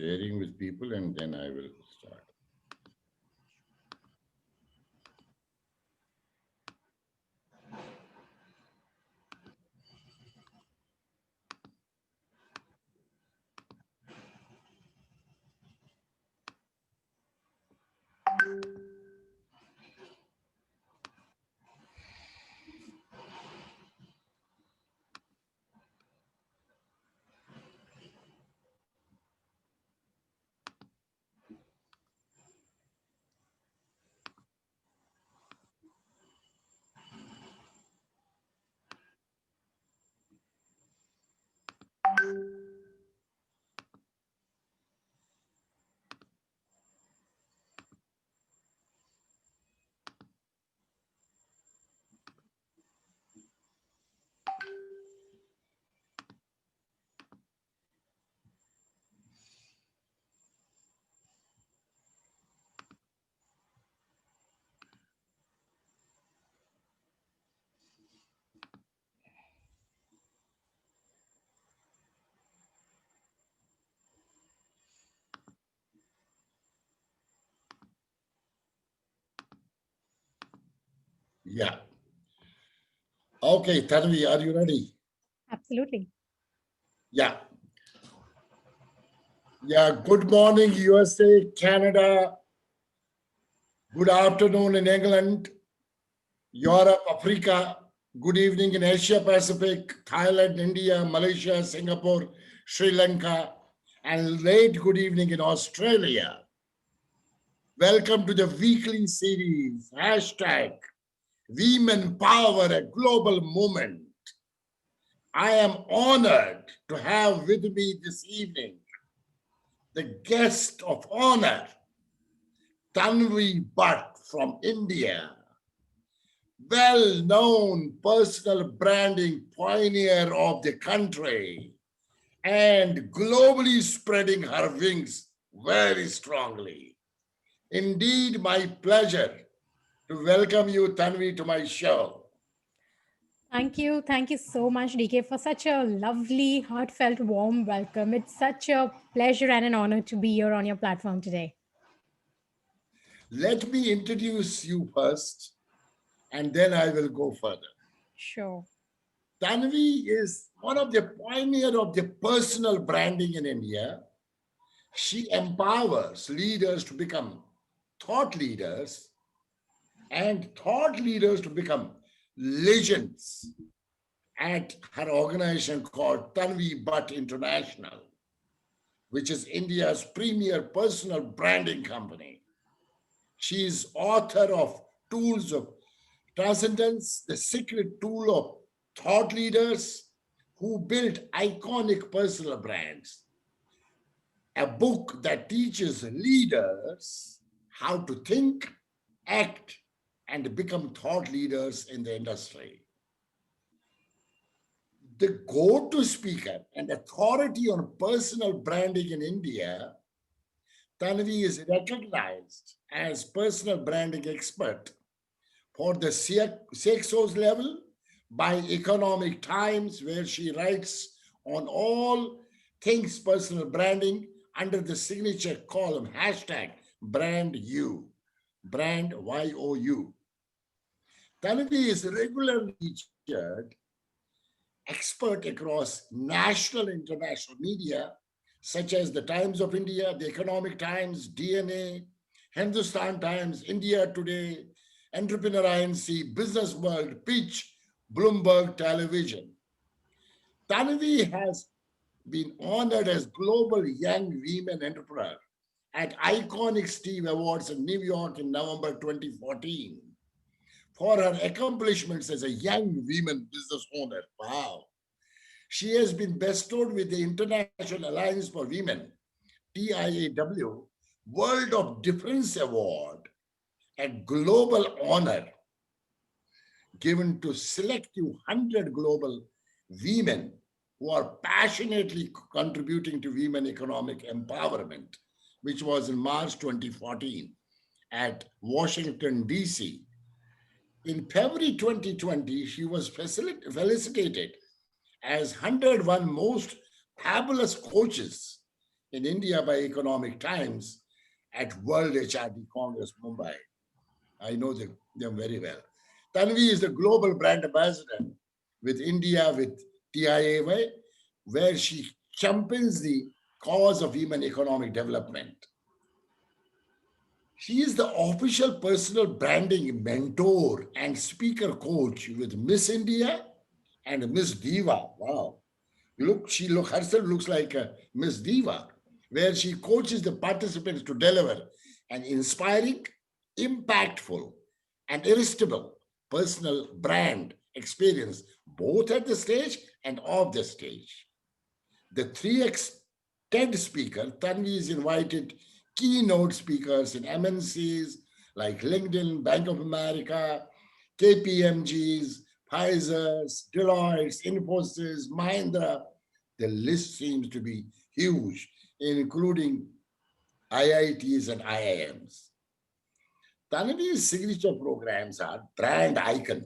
sharing with people and then I will start. Yeah. Okay, Tanvi, are you ready? Absolutely. Yeah. Yeah. Good morning, USA, Canada. Good afternoon in England, Europe, Africa. Good evening in Asia Pacific, Thailand, India, Malaysia, Singapore, Sri Lanka, and late good evening in Australia. Welcome to the weekly series, hashtag Women Power, a Global Movement. I am honored to have with me this evening the guest of honor, Tanvi Bhatt from India, well-known personal branding pioneer of the country and globally spreading her wings very strongly. Indeed, my pleasure to welcome you, Tanvi, to my show. Thank you. Thank you so much, DK, for such a lovely, heartfelt, warm welcome. It's such a pleasure and an honor to be here on your platform today. Let me introduce you first, and then I will go further. Sure. Tanvi is one of the pioneers of the personal branding in India. She empowers leaders to become thought leaders and thought leaders to become legends at her organization called Tanvi Bhatt International, which is India's premier personal branding company. She is author of Tools of Transcendence, the secret tool of thought leaders who build iconic personal brands, a book that teaches leaders how to think, act, and become thought leaders in the industry. The go-to speaker and authority on personal branding in India, Tanvi is recognized as personal branding expert for the CXO's level by Economic Times, where she writes on all things personal branding under the signature column hashtag brand you, brand YOU. Tanvi is regularly featured expert across national and international media, such as the Times of India, the Economic Times, DNA, Hindustan Times, India Today, Entrepreneur INC, Business World, Pitch, Bloomberg Television. Tanvi has been honored as Global Young Women Entrepreneur at Iconic Steve Awards in New York in November 2014 for her accomplishments as a young women business owner. Wow. She has been bestowed with the International Alliance for Women, TIAW, World of Difference Award, a global honor given to selective 100 global women who are passionately contributing to women economic empowerment, which was in March 2014 at Washington, D.C. In February 2020, she was felicitated as 101 most fabulous coaches in India by Economic Times at World HRD Congress, Mumbai. I know them very well. Tanvi is the global brand ambassador with India with TIAY, where she champions the cause of women economic development. She is the official personal branding mentor and speaker coach with Miss India and Miss Diva. Wow. She herself looks like a Miss Diva, where she coaches the participants to deliver an inspiring, impactful, and irresistible personal brand experience, both at the stage and off the stage. The 3X TED speaker, Tanvi is invited keynote speakers in MNCs like LinkedIn, Bank of America, KPMGs, Pfizer's, Deloitte's, Infosys, Mahindra. The list seems to be huge, including IITs and IIMs. Tanvi's signature programs are Brand Icon,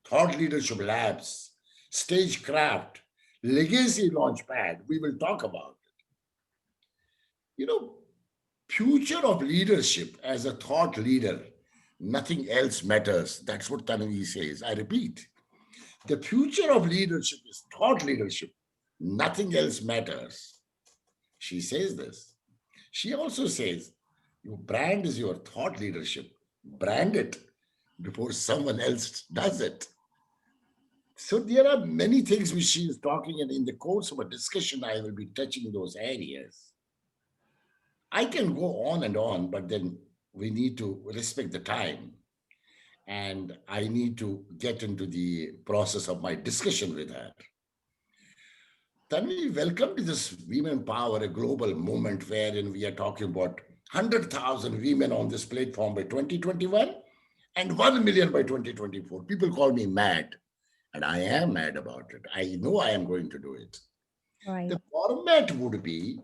Thought Leadership Labs, Stagecraft, Legacy Launchpad. We will talk about. You know, future of leadership as a thought leader, nothing else matters. That's what Tanvi says. I repeat, the future of leadership is thought leadership. Nothing else matters. She says this. She also says, your brand is your thought leadership. Brand it before someone else does it. So there are many things which she is talking, and in the course of a discussion, I will be touching those areas. I can go on and on, but then we need to respect the time. And I need to get into the process of my discussion with her. Tanvi, welcome to this Women Power, a global movement wherein we are talking about 100,000 women on this platform by 2021 and 1 million by 2024. People call me mad, and I am mad about it. I know I am going to do it. Right. The format would be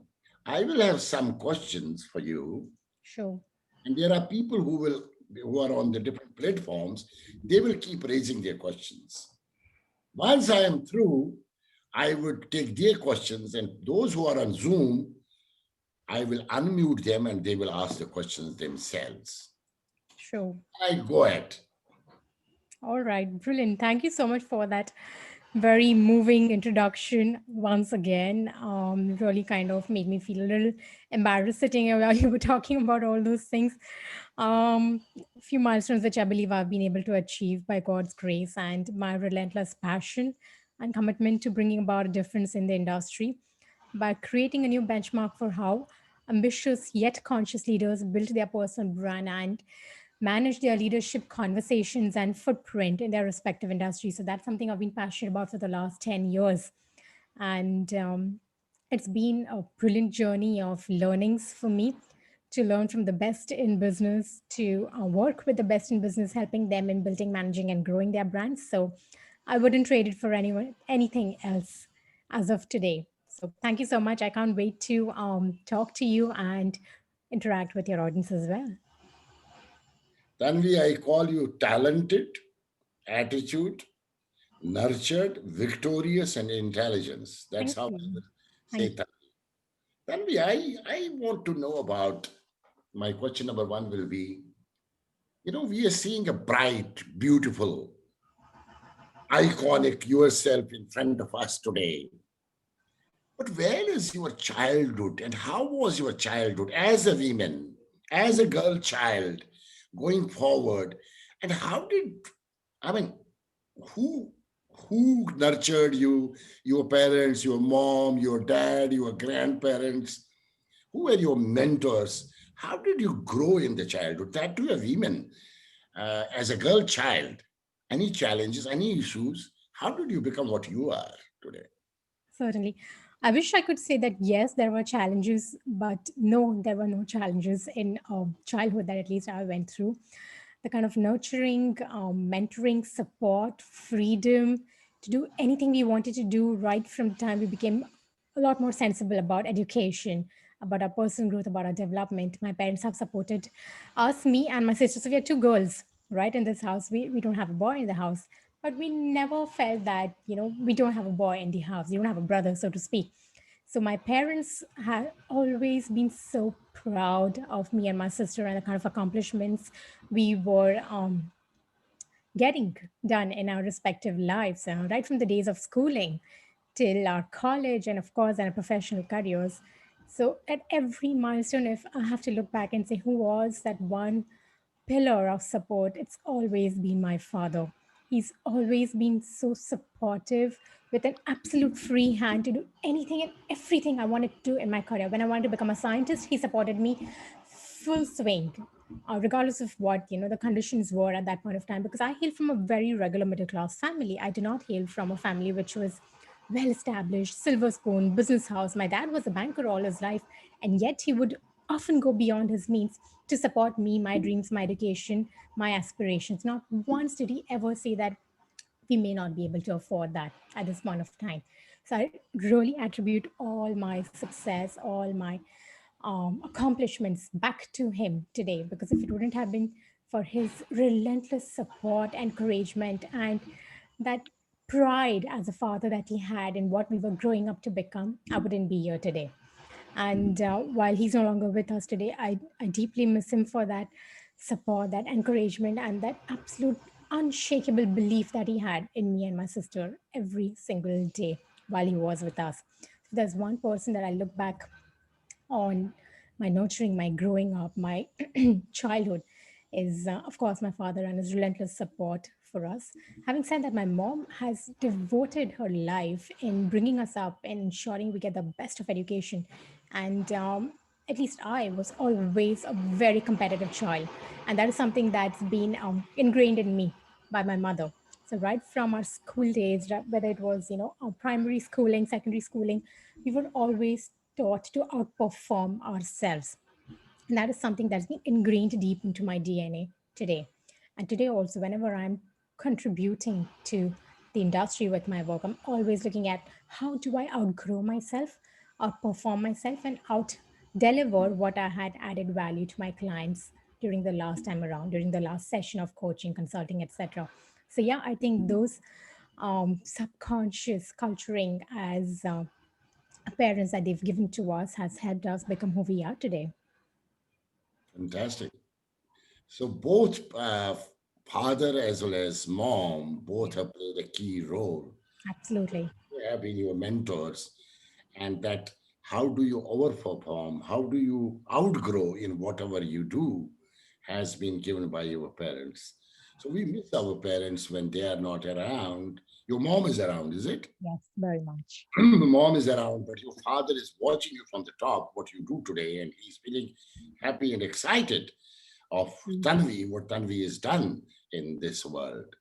I will have some questions for you, Sure. and there are people who are on the different platforms. They will keep raising their questions. Once I am through, I would take their questions, and those who are on Zoom, I will unmute them and they will ask the questions themselves. Sure. I go ahead. All right, brilliant. Thank you so much for that very moving introduction once again. Really kind of made me feel a little embarrassed sitting here while you were talking about all those things. A few milestones which I believe I've been able to achieve by God's grace and my relentless passion and commitment to bringing about a difference in the industry by creating a new benchmark for how ambitious yet conscious leaders build their personal brand and manage their leadership conversations and footprint in their respective industries. So that's something I've been passionate about for the last 10 years. And it's been a brilliant journey of learnings for me to learn from the best in business, to work with the best in business, helping them in building, managing, and growing their brands. So I wouldn't trade it for anything else as of today. So thank you so much. I can't wait to talk to you and interact with your audience as well. Tanvi, I call you talented, attitude, nurtured, victorious, and intelligence. That's Thank how I you. would say Thank Tanvi. Tanvi, I want to know about my question number one will be, we are seeing a bright, beautiful, iconic yourself in front of us today. But where is your childhood and how was your childhood as a woman, as a girl child going forward? And how did, I mean, who who nurtured you, your parents, your mom, your dad, your grandparents? Who were your mentors? How did you grow in the childhood? That to a woman, as a girl child. Any challenges, any issues? How did you become what you are today? Certainly. I wish I could say that yes, there were challenges, but no, there were no challenges in childhood that at least I went through. The kind of nurturing, mentoring, support, freedom to do anything we wanted to do right from the time we became a lot more sensible about education, about our personal growth, about our development. My parents have supported us, me, and my sister. So we are two girls, right, in this house. We don't have a boy in the house, but we never felt that, we don't have a boy in the house. You don't have a brother, so to speak. So my parents have always been so proud of me and my sister and the kind of accomplishments we were getting done in our respective lives, right from the days of schooling till our college and, of course, our professional careers. So, at every milestone, if I have to look back and say who was that one pillar of support, it's always been my father. He's always been so supportive with an absolute free hand to do anything and everything I wanted to do in my career. When I wanted to become a scientist, he supported me full swing, regardless of what the conditions were at that point of time. Because I hail from a very regular middle class family. I do not hail from a family which was well established, silver spoon, business house. My dad was a banker all his life, and yet he would often go beyond his means to support me, my dreams, my education, my aspirations. Not once did he ever say that we may not be able to afford that at this point of time. So I really attribute all my success, all my accomplishments back to him today, because if it wouldn't have been for his relentless support, encouragement, and that pride as a father that he had in what we were growing up to become, I wouldn't be here today. And while he's no longer with us today, I deeply miss him for that support, that encouragement, and that absolute unshakable belief that he had in me and my sister every single day while he was with us. If there's one person that I look back on my nurturing, my growing up, my childhood is, of course, my father and his relentless support for us. Having said that, my mom has devoted her life in bringing us up and ensuring we get the best of education. And at least I was always a very competitive child. And that is something that's been ingrained in me by my mother. So right from our school days, whether it was our primary schooling, secondary schooling, we were always taught to outperform ourselves. And that is something that's been ingrained deep into my DNA today. And today, also, whenever I'm contributing to the industry with my work, I'm always looking at how do I outgrow myself, outperform myself, and out deliver what I had added value to my clients during the last time around, during the last session of coaching, consulting, etc. So, yeah, I think those subconscious culturing as parents that they've given to us has helped us become who we are today. Fantastic. So both father as well as mom both have played a key role. Absolutely. They have been your mentors, and that how do you overperform, how do you outgrow in whatever you do has been given by your parents. So we miss our parents when they are not around. Your mom is around, is it? Yes, very much. Mom is around, but your father is watching you from the top, what you do today, and he's feeling happy and excited of Tanvi, what Tanvi has done in this world.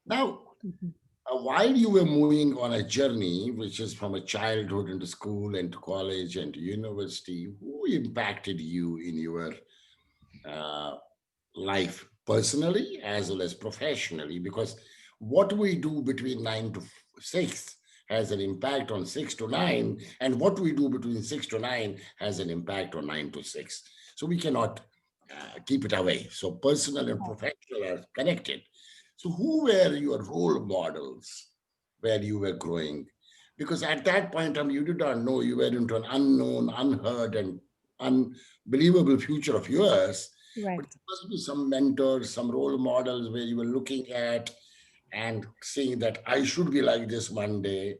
Now, Mhm. while you were moving on a journey, which is from a childhood into school and to college and to university, who impacted you in your uh, life personally as well as professionally? Because what we do between 9 to 6 has an impact on 6 to 9, and what we do between 6 to 9 has an impact on 9 to 6. So we cannot keep it away. So personal and professional are connected. So who were your role models where you were growing? Because at that point in time, you did not know, you were into an unknown, unheard, and unbelievable future of yours. But Right. there must be some mentors, some role models where you were looking at and seeing that I should be like this one day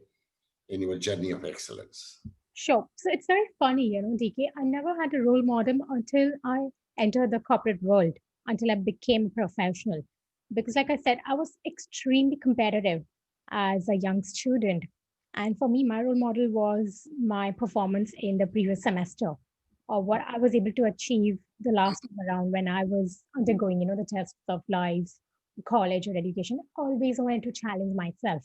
in your journey of excellence. Sure. So it's very funny, DK. I never had a role model until I entered the corporate world, until I became a professional. Because, like I said, I was extremely competitive as a young student. And for me, my role model was my performance in the previous semester, or what I was able to achieve the last time around when I was undergoing, the tests of life, college, or education. I always wanted to challenge myself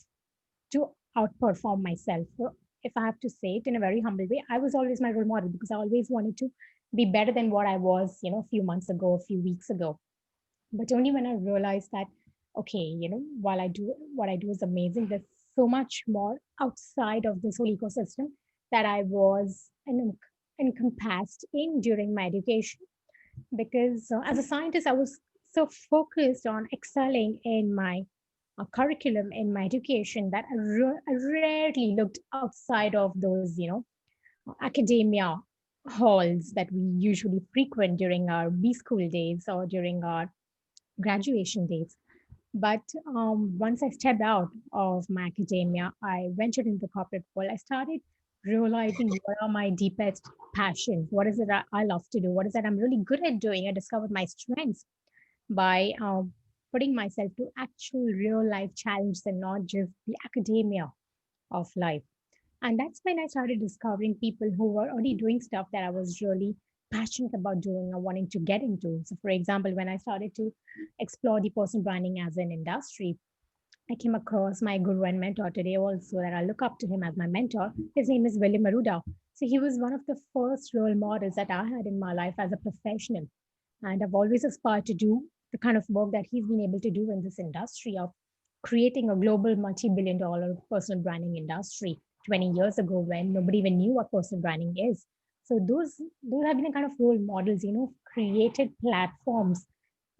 to outperform myself. So if I have to say it in a very humble way, I was always my role model because I always wanted to be better than what I was, a few months ago, a few weeks ago. But only when I realized that, okay, while I do what I do is amazing, there's so much more outside of this whole ecosystem that I was encompassed in during my education. Because as a scientist, I was so focused on excelling in my curriculum in my education that I rarely looked outside of those, academia halls that we usually frequent during our B school days or during our graduation days. But once I stepped out of my academia, I ventured into the corporate world. I started realizing what are my deepest passions. What is it that I love to do? What is that I'm really good at doing? I discovered my strengths by putting myself to actual real life challenges and not just the academia of life. And that's when I started discovering people who were already doing stuff that I was really passionate about doing or wanting to get into. So, for example, when I started to explore the personal branding as an industry, I came across my guru and mentor today also that I look up to him as my mentor. His name is William Maruda. So he was one of the first role models that I had in my life as a professional. And I've always aspired to do the kind of work that he's been able to do in this industry of creating a global multi-billion dollar personal branding industry 20 years ago when nobody even knew what personal branding is. So those have been the kind of role models, created platforms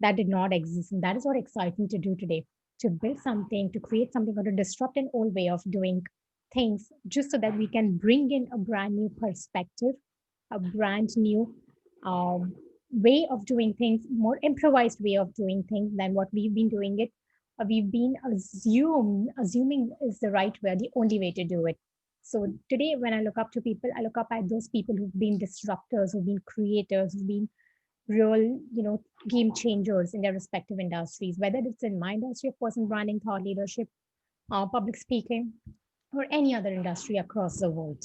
that did not exist. And that is what excites me to do today, to build something, to create something, or to disrupt an old way of doing things, just so that we can bring in a brand new perspective, a brand new um, way of doing things, more improvised way of doing things than what we've been doing it. We've been assuming is the right way, the only way to do it. So today, when I look up to people, I look up at those people who've been disruptors, who've been creators, who've been real, game changers in their respective industries, whether it's in my industry of personal branding, thought leadership, public speaking, or any other industry across the world.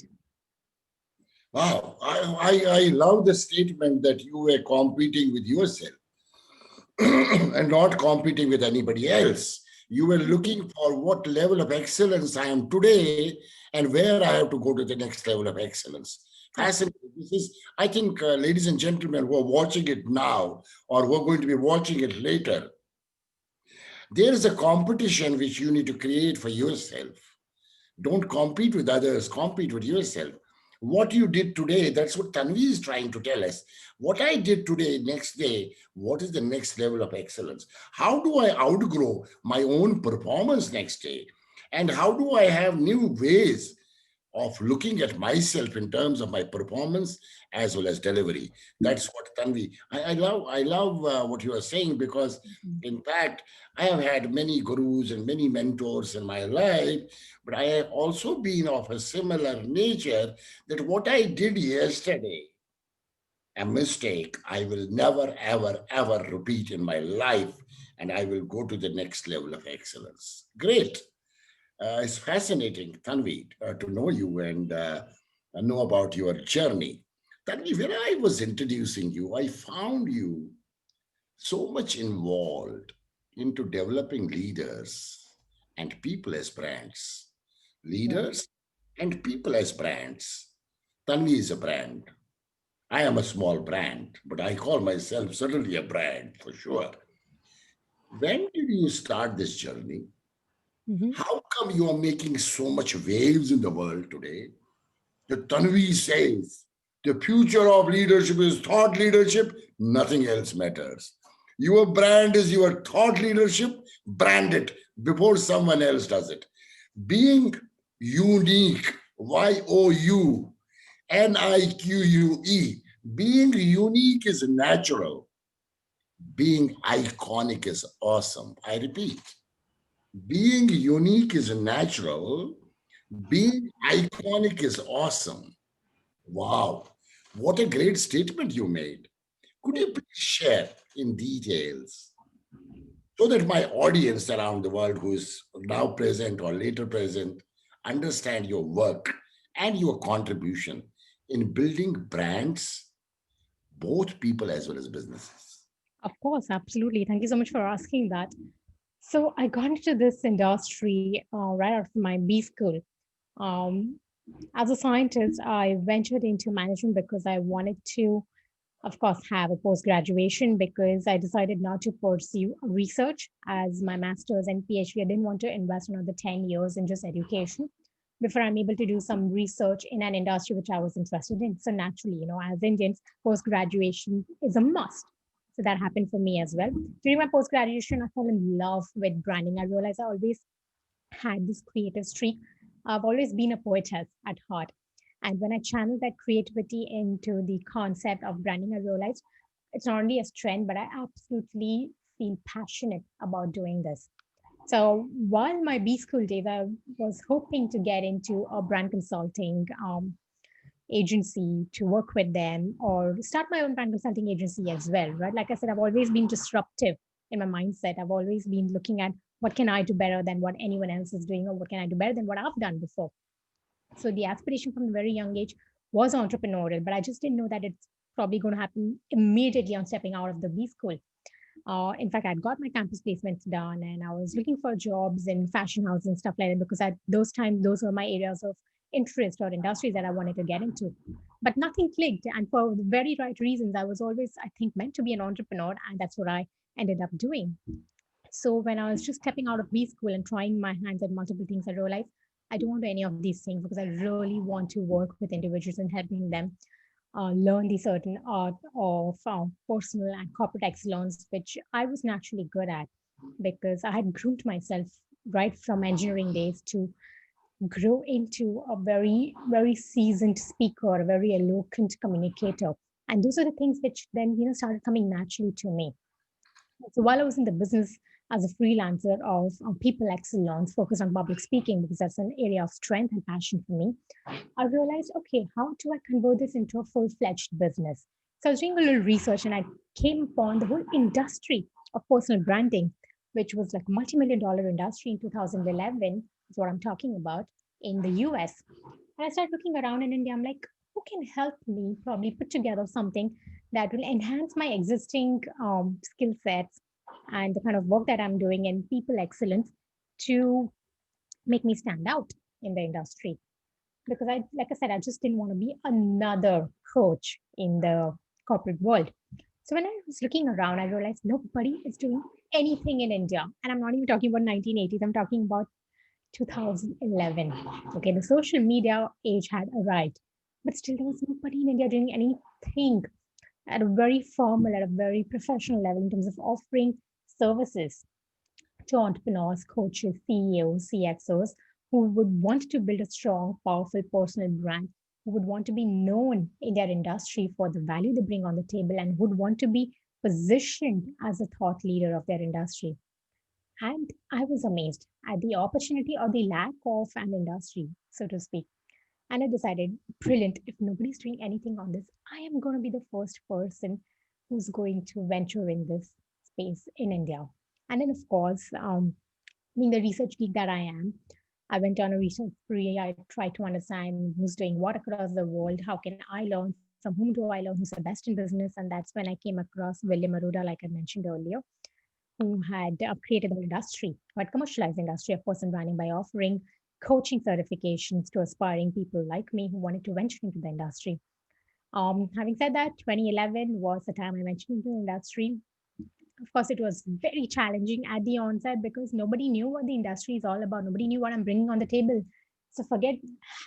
Wow, I love the statement that you were competing with yourself and not competing with anybody else. You were looking for what level of excellence I am today and where I have to go to the next level of excellence. Fascinating. This is, I think, ladies and gentlemen who are watching it now or who are going to be watching it later, there is a competition which you need to create for yourself. Don't compete with others, compete with yourself. What you did today, that's what Tanvi is trying to tell us. What I did today, next day, what is the next level of excellence? How do I outgrow my own performance next day? And how do I have new ways of looking at myself in terms of my performance as well as delivery? That's what Tanvi. I love what you are saying, because in fact I have had many gurus and many mentors in my life, but I have also been of a similar nature that what I did yesterday, a mistake, I will never ever ever repeat in my life, and I will go to the next level of excellence. Great. It's fascinating, Tanvi, to know you and know about your journey. Tanvi, when I was introducing you, I found you so much involved into developing leaders and people as brands. Yeah. Leaders and people as brands. Tanvi is a brand. I am a small brand, but I call myself certainly a brand for sure. When did you start this journey? Mhm. How come you are making so much waves in the world today? The Tanvi says the future of leadership is thought leadership, nothing else matters. Your brand is your thought leadership, brand it before someone else does it. Being unique, YOUNIQUE, being unique is natural, being iconic is awesome. I repeat, being unique is natural, being iconic is awesome. Wow, what a great statement you made. Could you please share in details so that my audience around the world who is now present or later present understand your work and your contribution in building brands, both people as well as businesses? Of course, absolutely. Thank you so much for asking that. So I got into this industry right after my B school. Um, as a scientist, I ventured into management because I wanted to, of course, have a post graduation because I decided not to pursue research as my master's and PhD. I didn't want to invest another 10 years in just education before I'm able to do some research in an industry which I was interested in. So naturally, as Indians, post graduation is a must. So that happened for me as well. During my post graduation, I fell in love with branding. I realized I always had this creative streak. I've always been a poetess at heart. And when I channel that creativity into the concept of branding, I realized it's not only a strength, but I absolutely feel passionate about doing this. So while my B school days, I was hoping to get into a brand consulting agency to work with them or start my own brand consulting agency as well, right? Like I said, I've always been disruptive in my mindset. I've always been looking at what can I do better than what anyone else is doing, or what can I do better than what I've done before. So the aspiration from a very young age was entrepreneurial, but I just didn't know that it's probably going to happen immediately on stepping out of the B school. In fact, I'd got my campus placements done and I was looking for jobs in fashion houses and stuff like that because at those times, those were my areas of interest or industries that I wanted to get into. But nothing clicked. And for the very right reasons, I was always, I think, meant to be an entrepreneur. And that's what I ended up doing. So when I was just stepping out of B school and trying my hands at multiple things, I realized I don't want to do any of these things because I really want to work with individuals and helping them learn the certain art of personal and corporate excellence, which I was naturally good at because I had groomed myself right from engineering days to grow into a very, very seasoned speaker, a very eloquent communicator. And those are the things which then, started coming naturally to me. So while I was in the business as a freelancer of people excellence, focused on public speaking because that's an area of strength and passion for me, I realized, okay, how do I convert this into a full-fledged business? So I was doing a little research and I came upon the whole industry of personal branding, which was like a multi-million dollar industry in 2011, is what I'm talking about, in the US. And I started looking around in India. I'm like, who can help me probably put together something that will enhance my existing skill sets and the kind of work that I'm doing in people excellence to make me stand out in the industry? Because like I said, I just didn't want to be another coach in the corporate world. So when I was looking around, I realized nobody is doing anything in India. And I'm not even talking about 1980s, I'm talking about 2011. Okay, the social media age had arrived, but still there was nobody in India doing anything at a very formal, at a very professional level in terms of offering services to entrepreneurs, coaches, CEOs, CXOs who would want to build a strong, powerful personal brand, who would want to be known in their industry for the value they bring on the table, and would want to be positioned as a thought leader of their industry. And I was amazed at the opportunity or the lack of an industry, so to speak. And I decided, brilliant, if nobody's doing anything on this, I am going to be the first person who's going to venture in this space in India. And then, of course, being the research geek that I am, I went on a research spree. I tried to understand who's doing what across the world. How can I learn? From whom do I learn? Who's the best in business? And that's when I came across William Aruda, like I mentioned earlier, who had created the whole industry, who had commercialized the industry of personal branding by offering coaching certifications to aspiring people like me who wanted to venture into the industry. Having said that, 2011 was the time I ventured into the industry. Of course, it was very challenging at the onset because nobody knew what the industry is all about. Nobody knew what I'm bringing on the table. So forget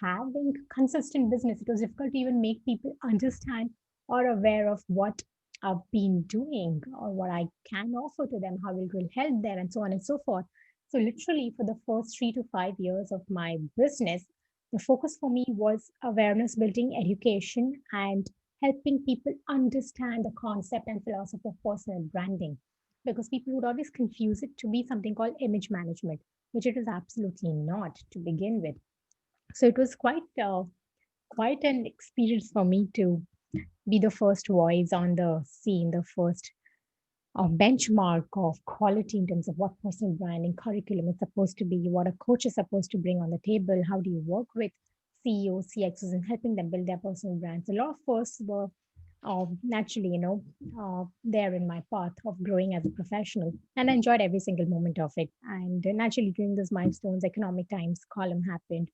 having consistent business. It was difficult to even make people understand or aware of what I've been doing or what I can offer to them, how it will help them, and so on and so forth. So literally, for the first 3 to 5 years of my business, the focus for me was awareness building, education, and helping people understand the concept and philosophy of personal branding, because people would always confuse it to be something called image management, which it is absolutely not to begin with. So it was quite an experience for me to be the first voice on the scene, the first benchmark of quality in terms of what personal branding curriculum is supposed to be, what a coach is supposed to bring on the table, how do you work with CEOs, CXOs, and helping them build their personal brands. A lot of firsts were naturally, there in my path of growing as a professional, and I enjoyed every single moment of it. And naturally, during those milestones, Economic Times column happened.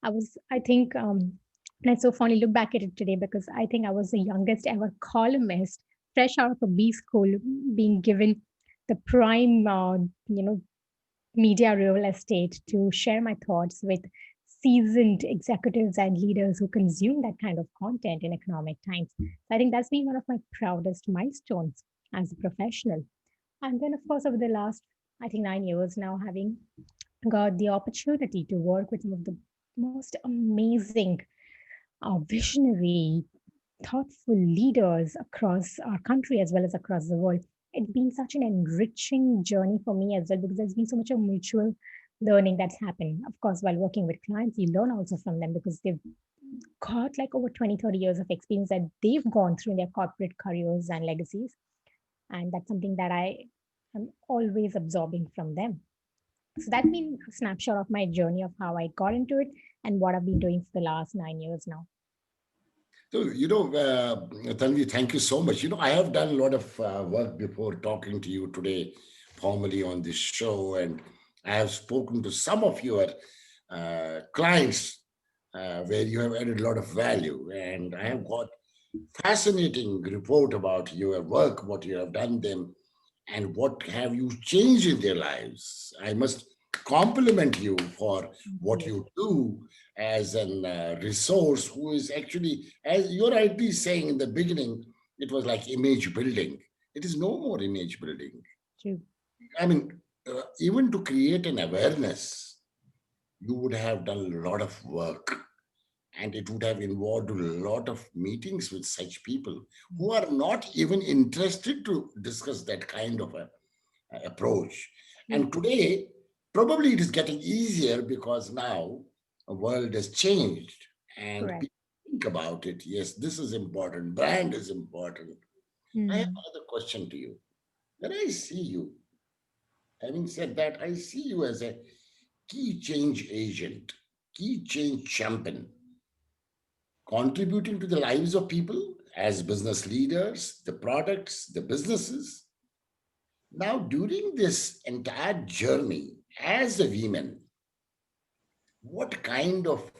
I think, and I so fondly look back at it today because I think I was the youngest ever columnist, fresh out of a B school, being given the prime, media real estate to share my thoughts with seasoned executives and leaders who consume that kind of content in economic times. So I think that's been one of my proudest milestones. as a professional. And then, of course, over the last, I think, 9 years now, having got the opportunity to work with some of the most amazing, visionary, thoughtful leaders across our country as well as across the world. It's been such an enriching journey for me as well because there's been so much of mutual learning that's happened. Of course, while working with clients, you learn also from them because they've got like over 20, 30 years of experience that they've gone through in their corporate careers and legacies. And that's something that I am always absorbing from them. So that's been a snapshot of my journey of how I got into it and what I've been doing for the last 9 years now. So, Tanvi, thank you so much. I have done a lot of work before talking to you today formally on this show, and I have spoken to some of your clients where you have added a lot of value. And I have got fascinating report about your work, what you have done them, and what have you changed in their lives. I must compliment you for Thank what you. you do as an resource who is actually, as you're rightly saying in the beginning, it was like image building. It is no more image building. True. I mean, even to create an awareness, you would have done a lot of work, and it would have involved a lot of meetings with such people who are not even interested to discuss that kind of a approach. True. And today, probably it is getting easier because now the world has changed and Correct. people think about it. Yes, this is important, brand is important. I have Hmm. another question to you. When I see you, having said that, I see you as a key change agent, key change champion, contributing to the lives of people as business leaders, the products, the businesses. Now, during this entire journey as a woman, what kind of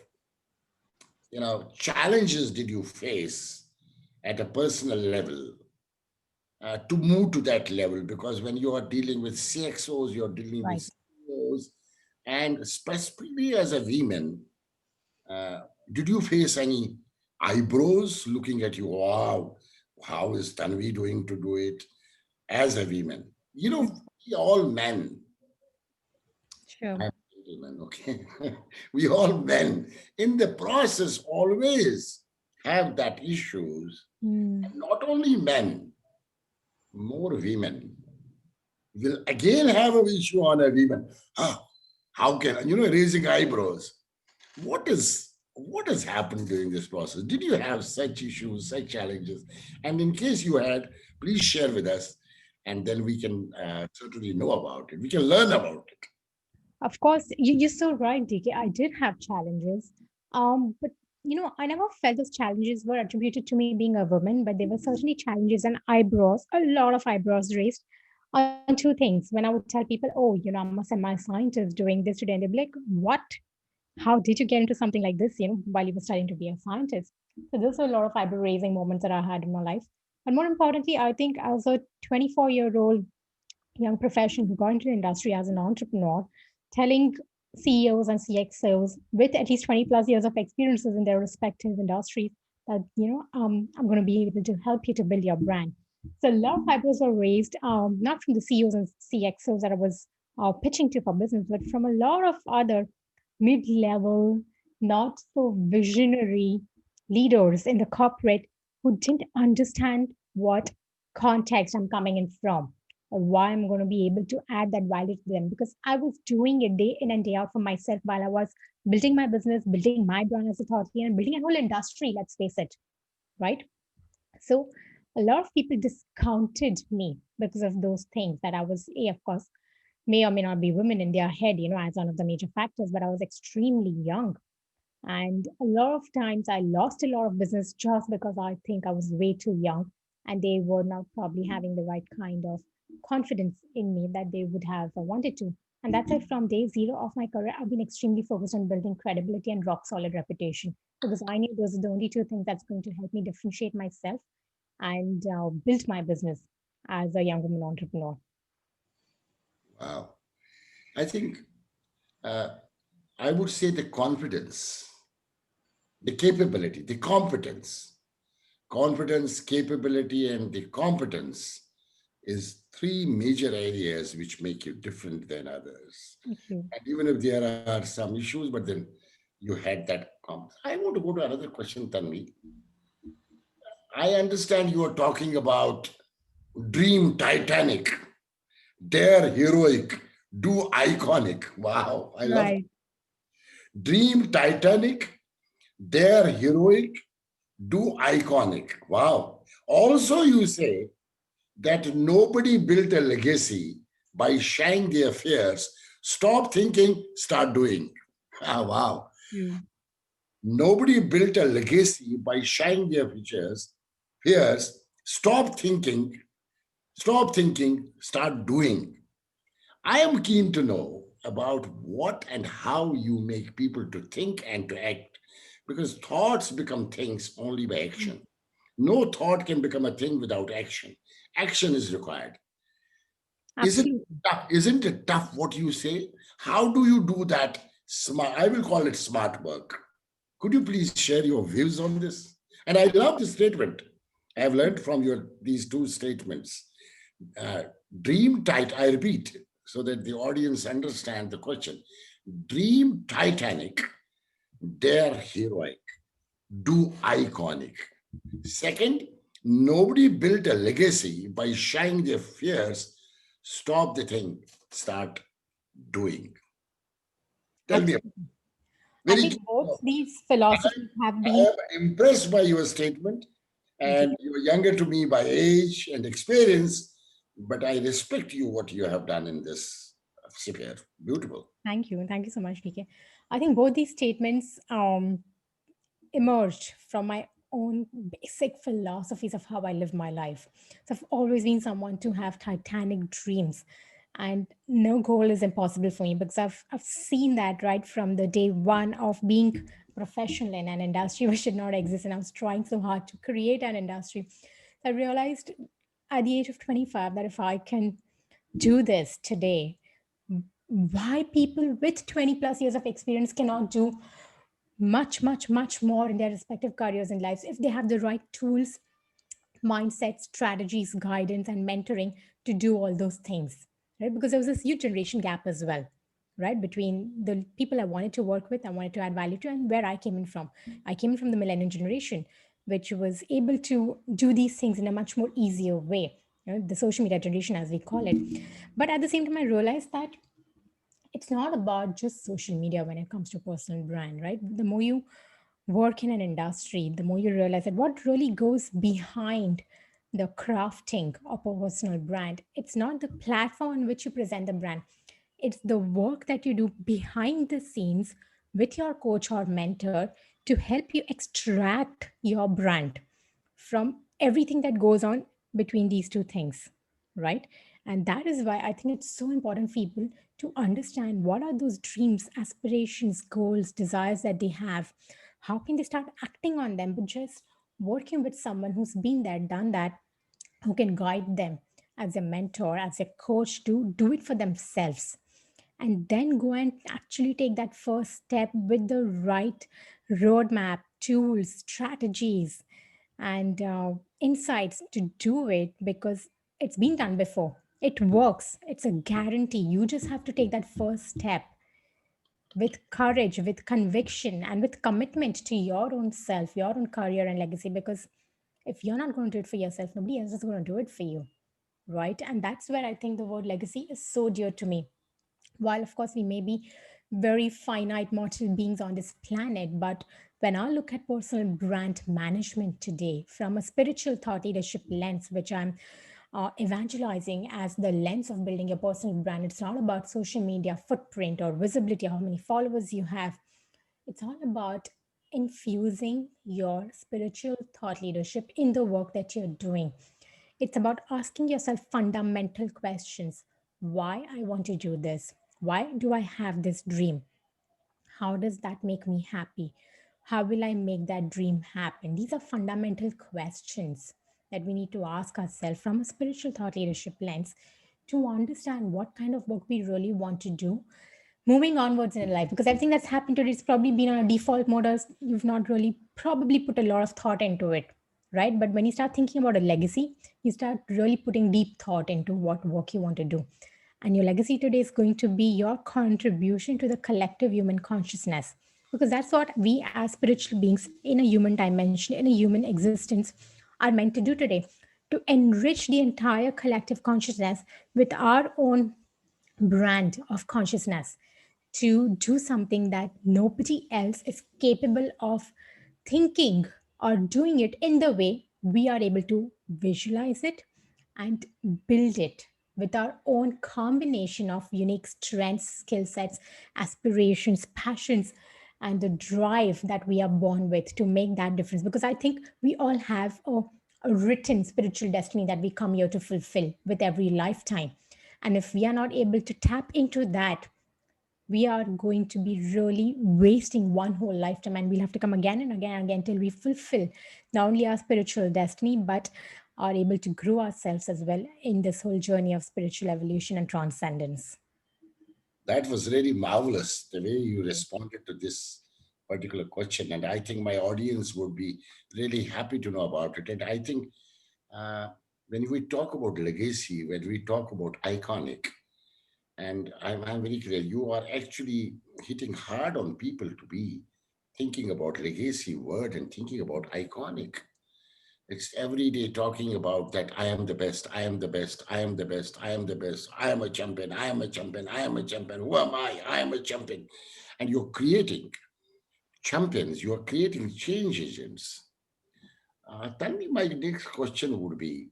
challenges did you face at a personal level to move to that level? Because when you are dealing with CXOs, you're dealing with Right. CEOs, and specifically as a woman, uh, did you face any eyebrows looking at you? Wow, how is Tanvi doing to do it as a woman? We all men, Sure. I'm a gentleman, okay? We all men in the process always have that issues. Hmm. And not only men, more women will again have an issue on a woman. Ah, how can raising eyebrows? What has happened during this process? Did you have such issues, such challenges? And in case you had, please share with us, and then we can certainly know about it. We can learn about it. Of course, you're so right, DK. I did have challenges. But I never felt those challenges were attributed to me being a woman, but there were certainly challenges and eyebrows, a lot of eyebrows raised on two things. When I would tell people, oh, I'm a semi-scientist doing this today, and they'd be like, what? How did you get into something like this, while you were studying to be a scientist? So those are a lot of eyebrow raising moments that I had in my life. And more importantly, I think as a 24-year-old young professional who got into the industry as an entrepreneur, telling CEOs and CXOs with at least 20 plus years of experiences in their respective industries that, I'm going to be able to help you to build your brand. So a lot of eyebrows were raised, not from the CEOs and CXOs that I was pitching to for business, but from a lot of other mid-level, not so visionary leaders in the corporate who didn't understand what context I'm coming in from or why I'm going to be able to add that value to them because I was doing it day in and day out for myself while I was building my business, building my brand as a thought leader, and building a whole industry, let's face it, right? So a lot of people discounted me because of those things that I was, of course, may or may not be women in their head, as one of the major factors, but I was extremely young. And a lot of times I lost a lot of business just because I think I was way too young and they were not probably having the right kind of confidence in me that they would have wanted to. And that's why from day zero of my career, I've been extremely focused on building credibility and rock solid reputation because I knew those are the only two things that's going to help me differentiate myself and build my business as a young woman entrepreneur. Wow. I think uh, I would say the confidence, the capability, the competence, confidence, capability, and the competence is three major areas which make you different than others. Okay. And even if there are some issues, but then you had that. I want to go to another question, Tanvi. I understand you are talking about dream Titanic, dare heroic, do iconic. Wow, I love Right. dream Titanic, dare heroic, do iconic. Wow. Also, you say that nobody built a legacy by sharing their fears. Stop thinking, start doing. Ah, wow. Mm. Nobody built a legacy by sharing their fears. Stop thinking, start doing. I am keen to know about what and how you make people to think and to act, because thoughts become things only by action. No thought can become a thing without action. Action is required. Isn't Absolutely. tough? Isn't it tough what you say? How do you do that? Smart. I will call it smart work. Could you please share your views on this? And I love this statement. I have learned from your these two statements. Uh, dream tight. I repeat so that the audience understand the question. Dream Titanic, dare heroic, do iconic. Second, nobody built a legacy by sharing their fears. Stop the thing, start doing. Tell me, Absolutely. I very. think both these I philosophies have I been. am impressed by your statement, Thank you. and you're younger to me by age and experience, but I respect you what you have done in this sphere. Beautiful. Thank you. Thank you so much, DK. I think both these statements emerged from my own basic philosophies of how I live my life. So I've always been someone to have titanic dreams. And no goal is impossible for me because I've seen that right from the day one of being professional in an industry which did not exist. And I was trying so hard to create an industry. So I realized at the age of 25 that if I can do this today, why people with 20 plus years of experience cannot do much more in their respective careers and lives if they have the right tools, mindset, strategies, guidance, and mentoring to do all those things, right? Because there was this huge generation gap as well, right? Between the people I wanted to work with, I wanted to add value to, and where I came in from. I came in from the millennial generation, which was able to do these things in a much more easier way. The social media generation, as we call it. But at the same time, I realized that it's not about just social media when it comes to personal brand, right? The more you work in an industry, the more you realize that what really goes behind the crafting of a personal brand, it's not the platform on which you present the brand, it's the work that you do behind the scenes with your coach or mentor to help you extract your brand from everything that goes on between these two things, right? And that is why I think it's so important for people to understand what are those dreams, aspirations, goals, desires that they have. How can they start acting on them? But just working with someone who's been there, done that, who can guide them as a mentor, as a coach to do it for themselves. And then go and actually take that first step with the right roadmap, tools, strategies, and insights to do it because it's been done before. It works. It's a guarantee. You just have to take that first step with courage, with conviction, and with commitment to your own self, your own career and legacy. Because if you're not going to do it for yourself, nobody else is going to do it for you, right? And that's where I think the word legacy is so dear to me. While, of course, we may be very finite mortal beings on this planet, but when I look at personal brand management today from a spiritual thought leadership lens, which I'm evangelizing as the lens of building a personal brand, it's not about social media footprint or visibility, how many followers you have. It's all about infusing your spiritual thought leadership in the work that you're doing. It's about asking yourself fundamental questions. Why I want to do this? Why do I have this dream? How does that make me happy? How will I make that dream happen? These are fundamental questions that we need to ask ourselves from a spiritual thought leadership lens to understand what kind of work we really want to do moving onwards in life. Because everything that's happened today has probably been on a default mode, or you've not really probably put a lot of thought into it. right? But when you start thinking about a legacy, you start really putting deep thought into what work you want to do. And your legacy today is going to be your contribution to the collective human consciousness. Because that's what we as spiritual beings in a human dimension, in a human existence, are meant to do today, to enrich the entire collective consciousness with our own brand of consciousness, to do something that nobody else is capable of thinking or doing it in the way we are able to visualize it and build it with our own combination of unique strengths, skill sets, aspirations, passions, and the drive that we are born with to make that difference. Because I think we all have a written spiritual destiny that we come here to fulfill with every lifetime. And if we are not able to tap into that, we are going to be really wasting one whole lifetime, and we'll have to come again and again and again till we fulfill not only our spiritual destiny but are able to grow ourselves as well in this whole journey of spiritual evolution and transcendence. That was really marvelous, the way you responded to this particular question. And I think my audience would be really happy to know about it. And I think uh, when we talk about legacy, when we talk about iconic, and I'm very clear, you are actually hitting hard on people to be thinking about legacy word and thinking about iconic. It's every day talking about that I am the best, I am the best, I am the best, I am the best, I am a champion, I am a champion, I am a champion. Who am I? I am a champion. And you're creating champions, you're creating change agents. Tell me, my next question would be,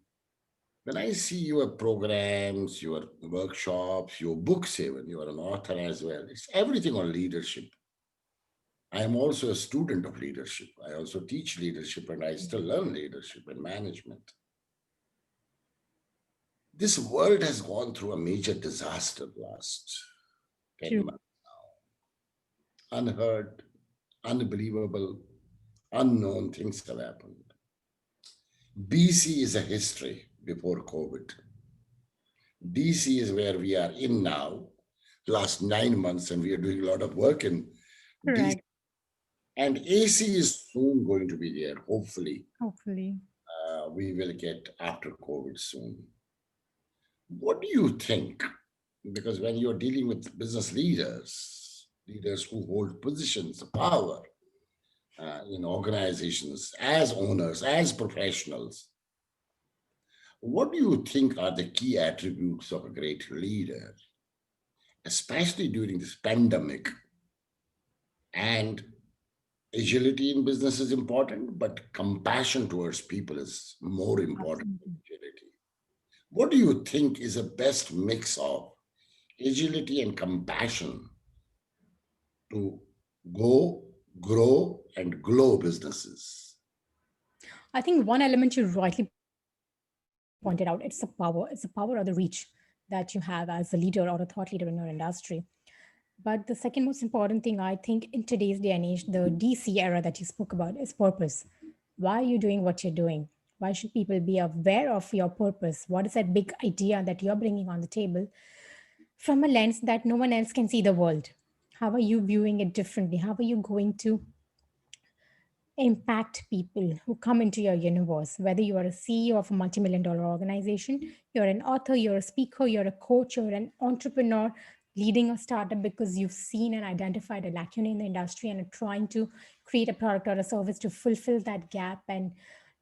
when I see your programs, your workshops, your books, even, you are an author as well, it's everything on leadership. I am also a student of leadership. I also teach leadership and I still learn leadership and management. This world has gone through a major disaster last 10 True. months. Unheard, unbelievable, unknown things have happened. BC is a history before COVID. DC is where we are in now, last 9 months, and we are doing a lot of work in DC. Correct. And AC is soon going to be there, hopefully. Hopefully. We will get after COVID soon. What do you think? Because when you're dealing with business leaders, leaders who hold positions of power in organizations, as owners, as professionals, what do you think are the key attributes of a great leader, especially during this pandemic? And agility in business is important, but compassion towards people is more important than Absolutely. agility. What do you think is a best mix of agility and compassion to go, grow, and glow businesses? I think one element you rightly pointed out, it's the power, it's the power or the reach that you have as a leader or a thought leader in your industry. But the second most important thing, I think, in today's day and age, the DC era that you spoke about, is purpose. Why are you doing what you're doing? Why should people be aware of your purpose? What is that big idea that you're bringing on the table from a lens that no one else can see the world? How are you viewing it differently? How are you going to impact people who come into your universe? Whether you are a CEO of a multi-million dollar organization, you're an author, you're a speaker, you're a coach, you're an entrepreneur leading a startup because you've seen and identified a lacuna in the industry and are trying to create a product or a service to fulfill that gap and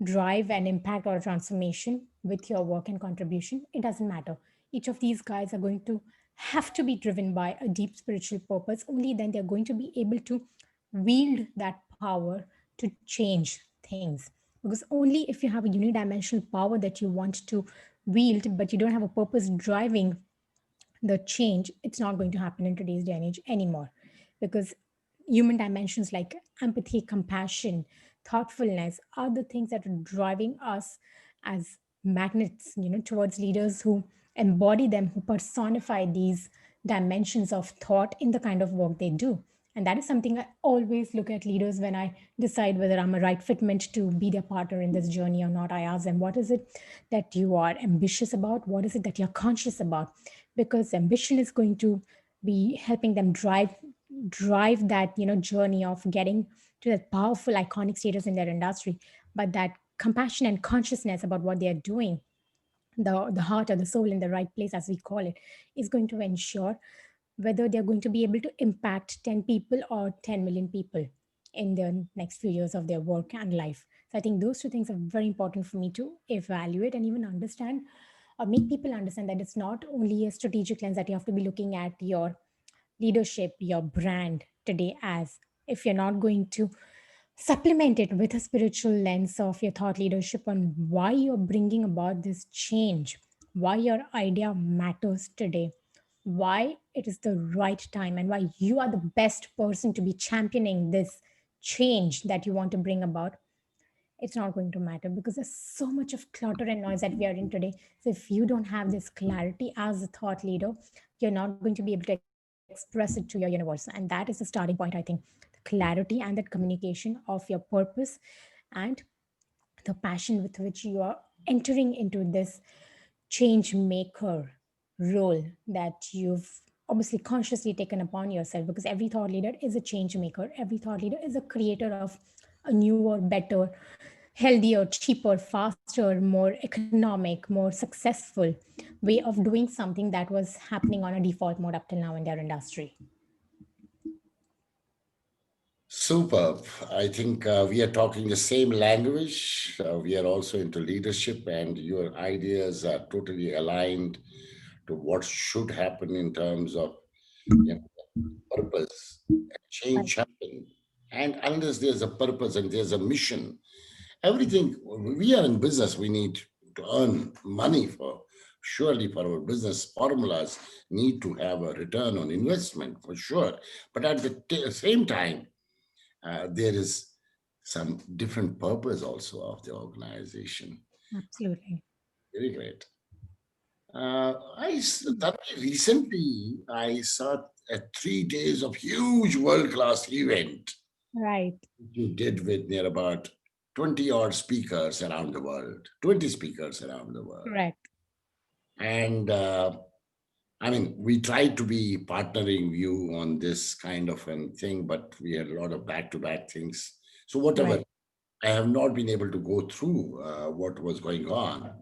drive an impact or a transformation with your work and contribution. It doesn't matter. Each of these guys are going to have to be driven by a deep spiritual purpose. Only then they're going to be able to wield that power to change things. Because only if you have a unidimensional power that you want to wield, but you don't have a purpose driving the change, it's not going to happen in today's day and age anymore. Because human dimensions like empathy, compassion, thoughtfulness are the things that are driving us as magnets, towards leaders who embody them, who personify these dimensions of thought in the kind of work they do. And that is something I always look at leaders when I decide whether I'm a right fitment to be their partner in this journey or not. I ask them, what is it that you are ambitious about? What is it that you're conscious about? Because ambition is going to be helping them drive that journey of getting to that powerful iconic status in their industry. But that compassion and consciousness about what they are doing, the heart or the soul in the right place, as we call it, is going to ensure whether they're going to be able to impact 10 people or 10 million people in the next few years of their work and life. So I think those two things are very important for me to evaluate and even understand, or make people understand that it's not only a strategic lens that you have to be looking at your leadership, your brand today as. If you're not going to supplement it with a spiritual lens of your thought leadership on why you're bringing about this change, why your idea matters today, why it is the right time, and why you are the best person to be championing this change that you want to bring about, it's not going to matter, because there's so much of clutter and noise that we are in today. So if you don't have this clarity as a thought leader, you're not going to be able to express it to your universe. And that is the starting point, I think. The clarity and that communication of your purpose and the passion with which you are entering into this change maker role that you've obviously consciously taken upon yourself, because every thought leader is a change maker, every thought leader is a creator of a newer, better, healthier, cheaper, faster, more economic, more successful way of doing something that was happening on a default mode up till now in their industry. Superb. I think we are talking the same language. We are also into leadership, and your ideas are totally aligned to what should happen in terms of, purpose. Right. Change happen, and unless there's a purpose and there's a mission, everything, we are in business. We need to earn money for, surely, for our business formulas need to have a return on investment for sure. But at the same time, there is some different purpose also of the organization. Absolutely. Very great. Tanvi, recently I saw a 3 days of huge world class event Right. you did with near about 20 odd speakers around the world, 20 speakers around the world. Correct. And I mean, we tried to be partnering you on this kind of a thing, but we had a lot of back to back things. So, whatever, Right. I have not been able to go through what was going on.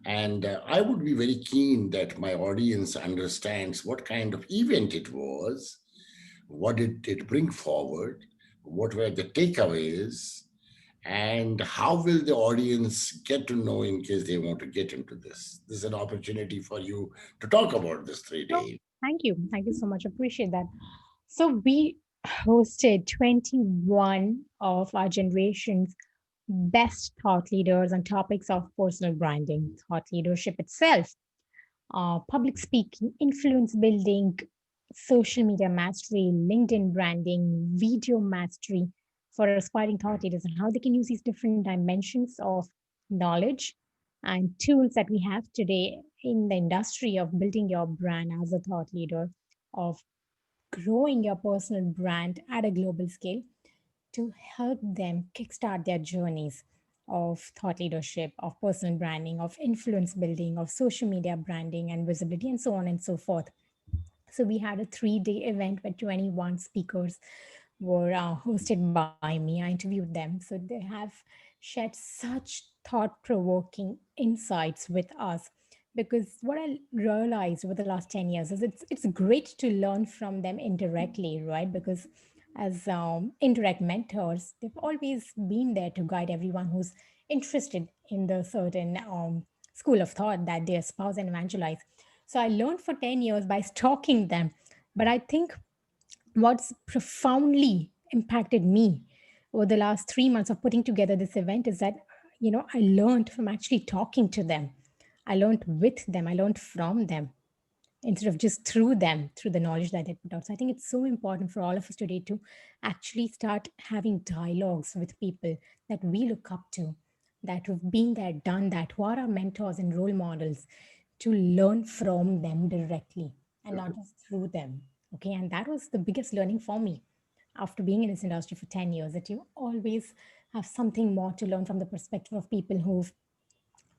And I would be very keen that my audience understands what kind of event it was, what did it bring forward, what were the takeaways, and how will the audience get to know in case they want to get into this. This is an opportunity for you to talk about this three Oh, days. thank you. Thank you so much. Appreciate that. So we hosted 21 of our generation's best thought leaders on topics of personal branding, thought leadership itself, public speaking, influence building, social media mastery, LinkedIn branding, video mastery for aspiring thought leaders, and how they can use these different dimensions of knowledge and tools that we have today in the industry of building your brand as a thought leader, of growing your personal brand at a global scale, to help them kickstart their journeys of thought leadership, of personal branding, of influence building, of social media branding and visibility, and so on and so forth. So we had a 3-day event where 21 speakers were hosted by me. I interviewed them. So they have shared such thought-provoking insights with us. Because what I realized over the last 10 years is it's great to learn from them indirectly, right? Because as indirect mentors, they've always been there to guide everyone who's interested in the certain school of thought that they espouse and evangelize. So I learned for 10 years by stalking them. But I think what's profoundly impacted me over the last 3 months of putting together this event is that, I learned from actually talking to them. I learned with them, I learned from them instead of just through them, through the knowledge that they put out. So I think it's so important for all of us today to actually start having dialogues with people that we look up to, that have been there, done that, who are our mentors and role models, to learn from them directly and not just through them. Okay. And that was the biggest learning for me after being in this industry for 10 years, that you always have something more to learn from the perspective of people who've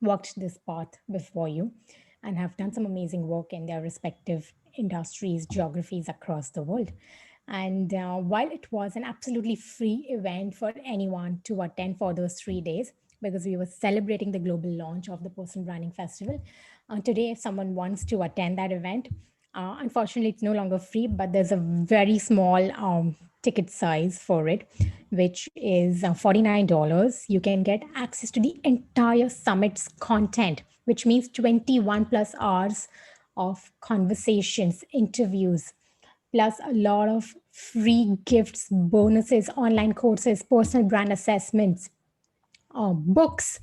walked this path before you and have done some amazing work in their respective industries, geographies across the world. And while it was an absolutely free event for anyone to attend for those 3 days, because we were celebrating the global launch of the Person Branding Festival. Today, if someone wants to attend that event, unfortunately, it's no longer free, but there's a very small ticket size for it, which is $49. You can get access to the entire summit's content, which means 21 plus hours of conversations, interviews, plus a lot of free gifts, bonuses, online courses, personal brand assessments, books,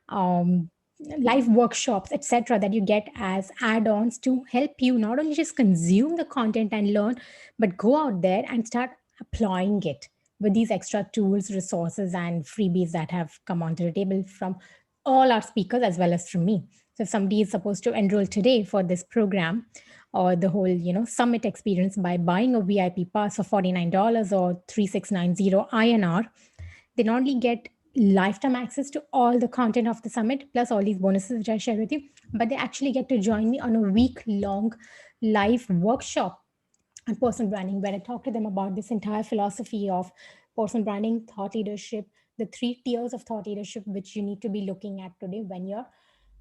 um, live workshops, etc., that you get as add-ons to help you not only just consume the content and learn, but go out there and start applying it with these extra tools, resources, and freebies that have come onto the table from all our speakers as well as from me. So if somebody is supposed to enroll today for this program or the whole, summit experience by buying a VIP pass for $49 or 3690 INR, they not only get lifetime access to all the content of the summit plus all these bonuses which I shared with you, but they actually get to join me on a week long live workshop on personal branding where I talk to them about this entire philosophy of personal branding, thought leadership, the three tiers of thought leadership which you need to be looking at today when you're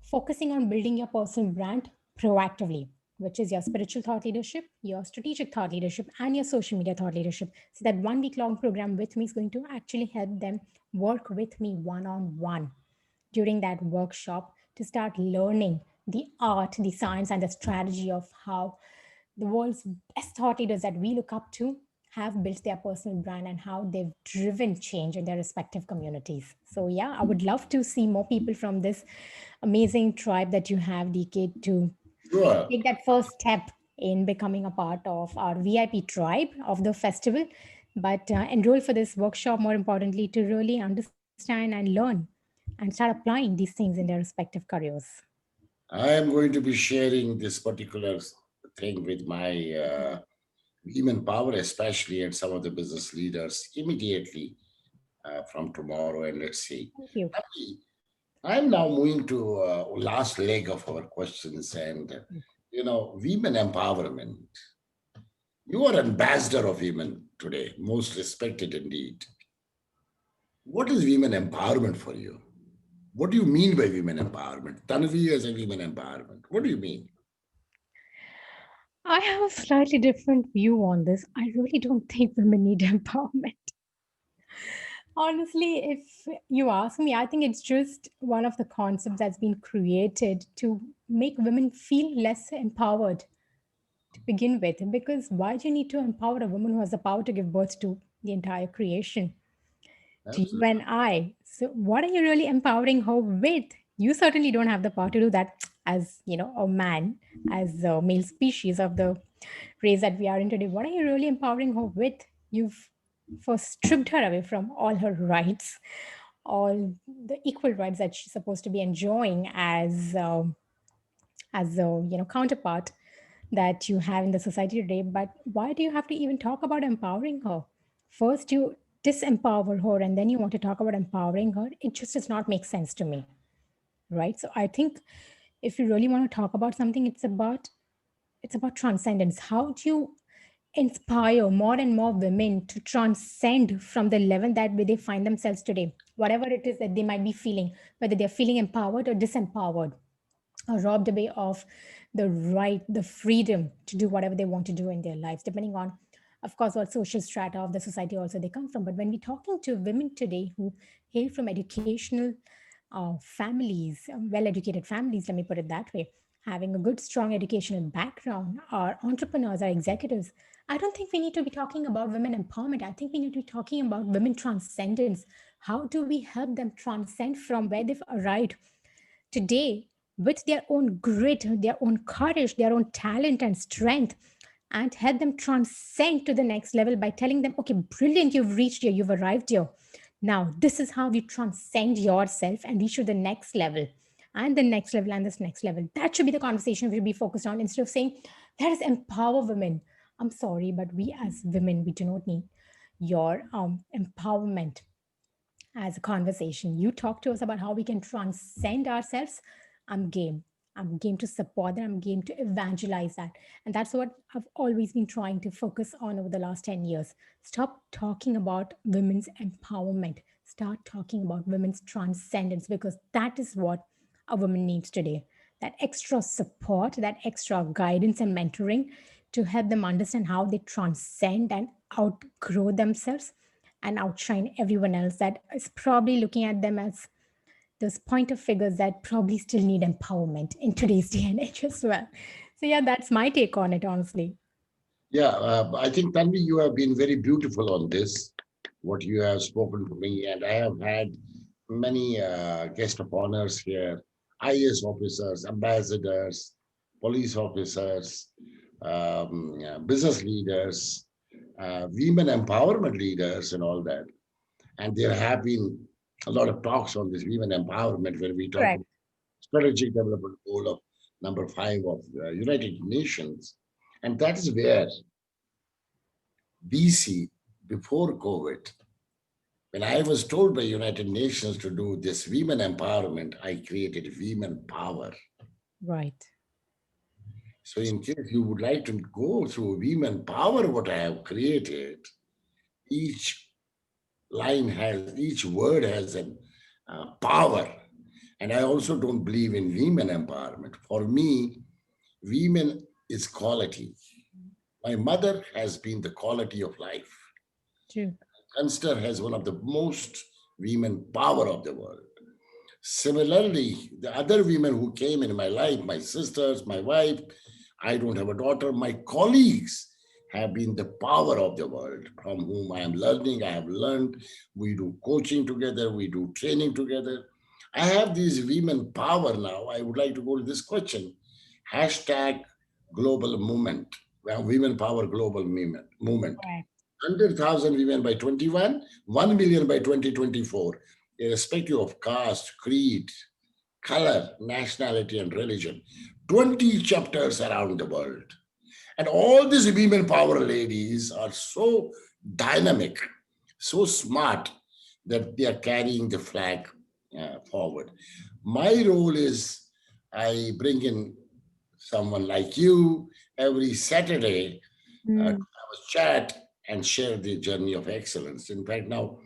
focusing on building your personal brand proactively, which is your spiritual thought leadership, your strategic thought leadership, and your social media thought leadership. So, that 1 week long program with me is going to actually help them work with me one on one during that workshop to start learning the art, the science, and the strategy of how the world's best thought leaders that we look up to have built their personal brand and how they've driven change in their respective communities. So, yeah, I would love to see more people from this amazing tribe that you have, DK, to Sure. take that first step in becoming a part of our VIP tribe of the festival. But enroll for this workshop, more importantly, to really understand and learn and start applying these things in their respective careers. I am going to be sharing this particular thing with my women power, especially and some of the business leaders immediately from tomorrow. And let's see. Thank you. I'm now moving to last leg of our questions, and women empowerment. You are ambassador of women today, most respected indeed. What is women empowerment for you? What do you mean by women empowerment? Tanvi as a women empowerment. What do you mean? I have a slightly different view on this. I really don't think women need empowerment. Honestly, if you ask me, I think it's just one of the concepts that's been created to make women feel less empowered to begin with. Because why do you need to empower a woman who has the power to give birth to the entire creation? To you Absolutely. and I. So, what are you really empowering her with? You certainly don't have the power to do that as a man, as a male species of the race that we are in today. What are you really empowering her with? You've first stripped her away from all her rights, all the equal rights that she's supposed to be enjoying as a counterpart that you have in the society today. But why do you have to even talk about empowering her? First you disempower her and then you want to talk about empowering her. It just does not make sense to me, right? So I think if you really want to talk about something, it's about transcendence. How do you inspire more and more women to transcend from the level that where they find themselves today, whatever it is that they might be feeling, whether they're feeling empowered or disempowered, or robbed away of the right, the freedom to do whatever they want to do in their lives, depending on, of course, what social strata of the society also they come from. But when we're talking to women today who hail from educational families, well educated families, let me put it that way, having a good, strong educational background, are entrepreneurs, are executives, I don't think we need to be talking about women empowerment. I think we need to be talking about women transcendence. How do we help them transcend from where they've arrived today with their own grit, their own courage, their own talent and strength, and help them transcend to the next level by telling them, okay, brilliant, you've reached here, you've arrived here. Now, this is how you transcend yourself and reach to the next level and the next level and this next level. That should be the conversation we should be focused on instead of saying, let us empower women. I'm sorry, but we as women, we do not need your empowerment as a conversation. You talk to us about how we can transcend ourselves. I'm game. I'm game to support that. I'm game to evangelize that. And that's what I've always been trying to focus on over the last 10 years. Stop talking about women's empowerment. start talking about women's transcendence, because that is what a woman needs today. That extra support, that extra guidance and mentoring to help them understand how they transcend and outgrow themselves and outshine everyone else that is probably looking at them as those pointer figures that probably still need empowerment in today's day and age as well. So, yeah, that's my take on it, honestly. Yeah, I think, Tanvi, you have been very beautiful on this, what you have spoken to me. And I have had many guest of honors here, IAS officers, ambassadors, police officers, business leaders, women empowerment leaders, and all that. And there have been a lot of talks on this women empowerment when we talk Correct. about strategic development goal of number 5 of the United Nations. And that is where we see before COVID, when I was told by United Nations to do this women empowerment, I created women power. Right. So in case you would like to go through women power, what I have created, each each word has a power. And I also don't believe in women empowerment. For me, women is quality. My mother has been the quality of life. True. Consider has one of the most women power of the world. Similarly, the other women who came in my life, my sisters, my wife, I don't have a daughter, my colleagues have been the power of the world from whom I am learning. I have learned. We do coaching together, we do training together. I have these women power now. I would like to go to this question. Hashtag global movement. Well, women power global movement. Right. 100,000 women by 21, 1 million by 2024, irrespective of caste, creed, color, nationality, and religion. 20 chapters around the world. And all these women power ladies are so dynamic, so smart that they are carrying the flag forward. My role is I bring in someone like you every Saturday to have Mm, a chat and share the journey of excellence. In fact, now,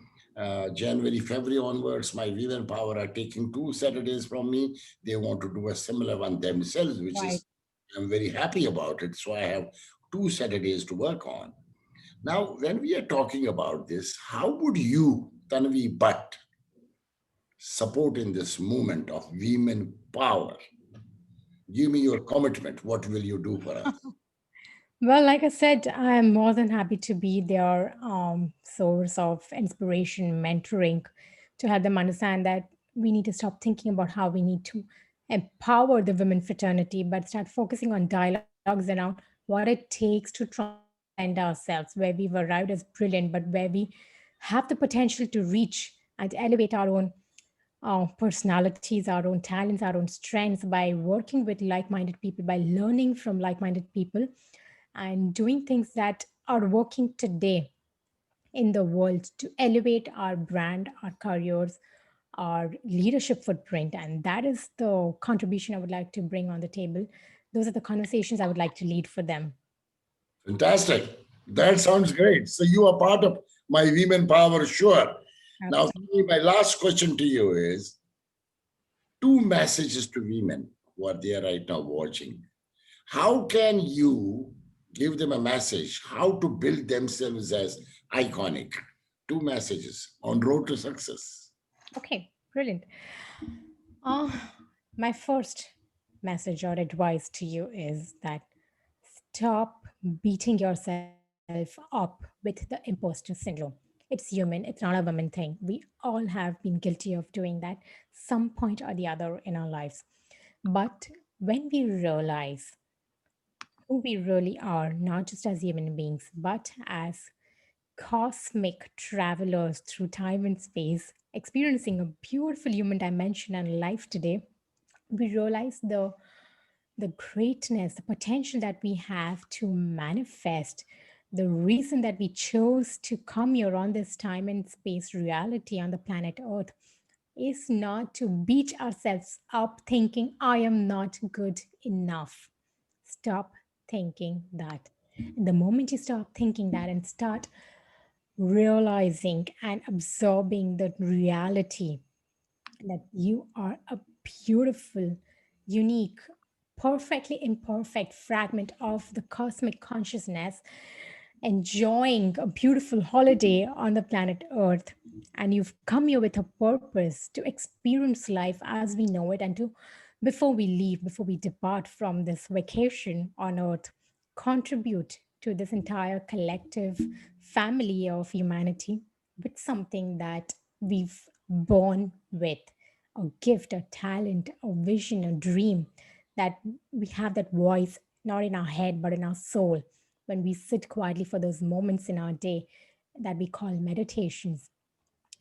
January, February onwards, my Women Power are taking 2 Saturdays from me. They want to do a similar one themselves, which right. is, I'm very happy about it. So I have 2 Saturdays to work on. Now, when we are talking about this, how would you, Tanvi Bhatt, support in this movement of women power? Give me your commitment. What will you do for us? Well, like I said, I am more than happy to be their source of inspiration, mentoring, to help them understand that we need to stop thinking about how we need to empower the women fraternity, but start focusing on dialogues around what it takes to transcend ourselves, where we've arrived as brilliant, but where we have the potential to reach and elevate our own personalities, our own talents, our own strengths by working with like minded people, by learning from like minded people, and doing things that are working today in the world to elevate our brand, our careers, our leadership footprint. And that is the contribution I would like to bring on the table. Those are the conversations I would like to lead for them. Fantastic. That sounds great. So you are part of my women power, sure. Now, Absolutely. my last question to you is two messages to women who are there right now watching. How can you give them a message how to build themselves as iconic? Two messages on road to success. Okay, brilliant. Uh, my first message or advice to you is that stop beating yourself up with the imposter syndrome. It's human, it's not a woman thing. We all have been guilty of doing that some point or the other in our lives. But when we realize who we really are, not just as human beings, but as cosmic travelers through time and space, experiencing a beautiful human dimension and life today, we realize the greatness, the potential that we have to manifest, the reason that we chose to come here on this time and space reality on the planet Earth is not to beat ourselves up thinking, I am not good enough. Stop thinking that. And the moment you stop thinking that and start realizing and absorbing the reality that you are a beautiful, unique, perfectly imperfect fragment of the cosmic consciousness, enjoying a beautiful holiday on the planet Earth. And you've come here with a purpose to experience life as we know it, and to, before we leave, before we depart from this vacation on Earth, contribute to this entire collective family of humanity with something that we've born with, a gift, a talent, a vision, a dream, that we have that voice not in our head but in our soul when we sit quietly for those moments in our day that we call meditations,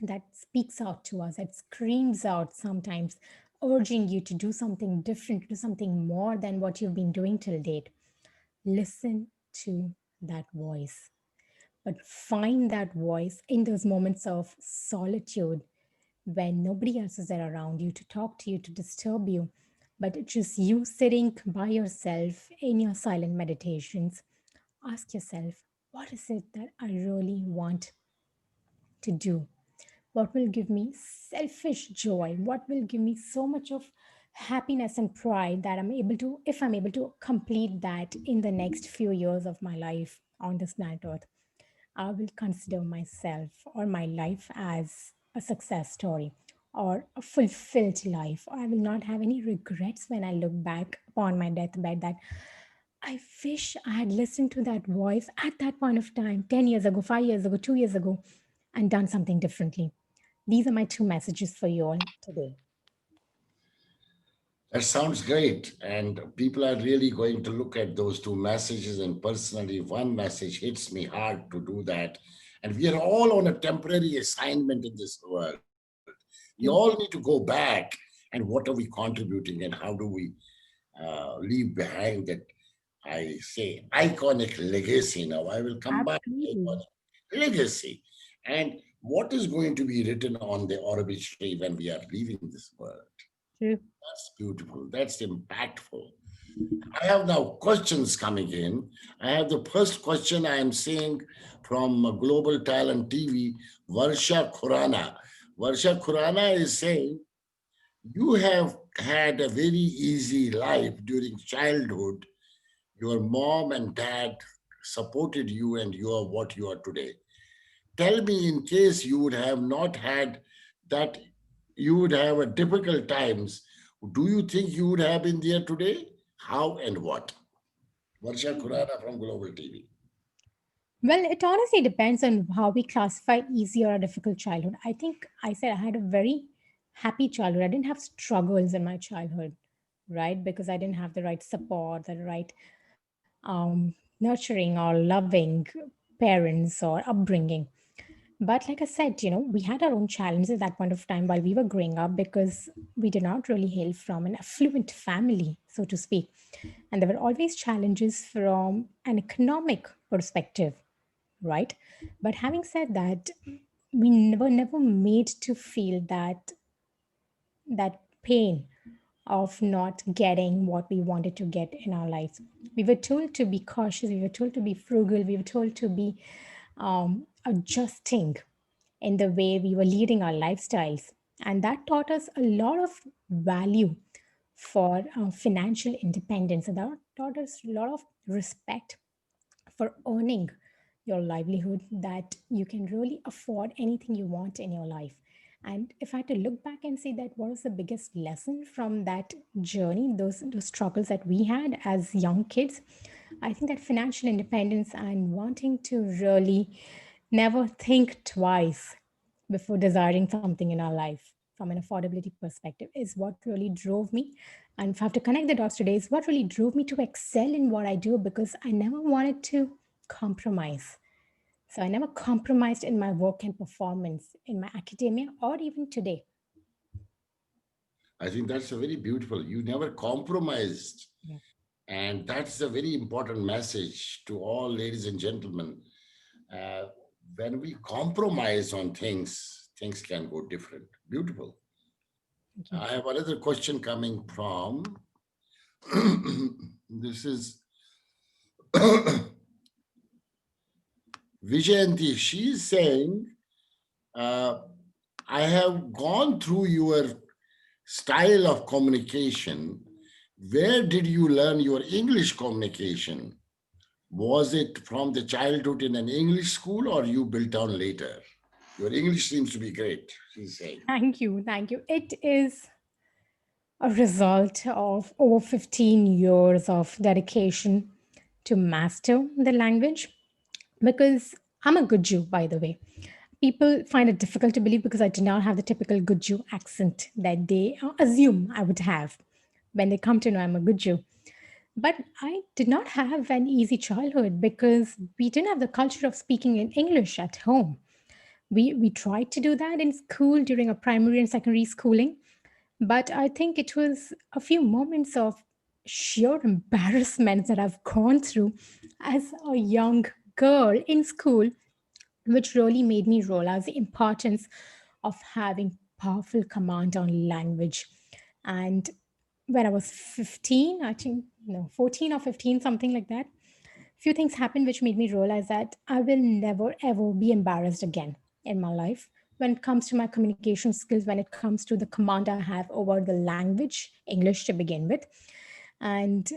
that speaks out to us, that screams out sometimes, urging you to do something different, to do something more than what you've been doing till date. Listen to that voice, but find that voice in those moments of solitude when nobody else is there around you to talk to you, to disturb you, but it's just you sitting by yourself in your silent meditations. Ask yourself, what is it that I really want to do? What will give me selfish joy? What will give me so much of happiness and pride that I'm able to, if I'm able to complete that in the next few years of my life on this planet Earth? I will consider myself or my life as a success story or a fulfilled life. I will not have any regrets when I look back upon my deathbed that I wish I had listened to that voice at that point of time, 10 years ago, 5 years ago, 2 years ago, and done something differently. These are my two messages for you all today. That sounds great. And people are really going to look at those two messages. And personally, one message hits me hard to do that. And we are all on a temporary assignment in this world. We all need to True. go back and what are we contributing and how do we leave behind that, I say, iconic legacy. Now, I will come back to Absolutely. iconic legacy. And what is going to be written on the obituary when we are leaving this world? True. That's beautiful. That's impactful. I have now questions coming in. I have the first question I am seeing from Global Talent TV, Varsha Khurana. Varsha Khurana is saying, you have had a very easy life during childhood. Your mom and dad supported you, and you are what you are today. Tell me, in case you would have not had that, you would have a difficult times. Do you think you would have been there today? How and what? Varsha Khurana from Global TV. Well, it honestly depends on how we classify easy or a difficult childhood. I think I said I had a very happy childhood. I didn't have struggles in my childhood, right? Because I didn't have the right support, the right nurturing or loving parents or upbringing. But like I said, we had our own challenges at that point of time while we were growing up because we did not really hail from an affluent family, so to speak. And there were always challenges from an economic perspective, right? But having said that, we never made to feel that pain of not getting what we wanted to get in our lives. We were told to be cautious, we were told to be frugal, we were told to be adjusting in the way we were leading our lifestyles. And that taught us a lot of value for financial independence. And that taught us a lot of respect for earning your livelihood, that you can really afford anything you want in your life. And if I had to look back and say that what was the biggest lesson from that journey, those struggles that we had as young kids, I think that financial independence and wanting to really never think twice before desiring something in our life from an affordability perspective is what really drove me. And if I have to connect the dots today, is what really drove me to excel in what I do, because I never wanted to compromise. So I never compromised in my work and performance in my academia or even today. I think that's a very beautiful. You never compromised. Yeah. And that's a very important message to all ladies and gentlemen. Uh, when we compromise on things, things can go different. Beautiful. Thank you. I have another question coming from this is Vijayanti, she's saying, uh, I have gone through your style of communication. Where did you learn your English communication? Was it from the childhood in an English school or you built on later? Your English seems to be great, she's saying. Thank you. Thank you. It is a result of over 15 years of dedication to master the language because I'm a good Jew, by the way. People find it difficult to believe because I do not have the typical good Jew accent that they assume I would have when they come to know I'm a good Jew. But I did not have an easy childhood because we didn't have the culture of speaking in English at home. We tried to do that in school during our primary and secondary schooling, but I think it was a few moments of sheer embarrassment that I've gone through as a young girl in school, which really made me realize the importance of having powerful command on language. And when I was 15, I think, no, 14 or 15, something like that, few things happened which made me realize that I will never ever be embarrassed again in my life when it comes to my communication skills, when it comes to the command I have over the language, English to begin with. And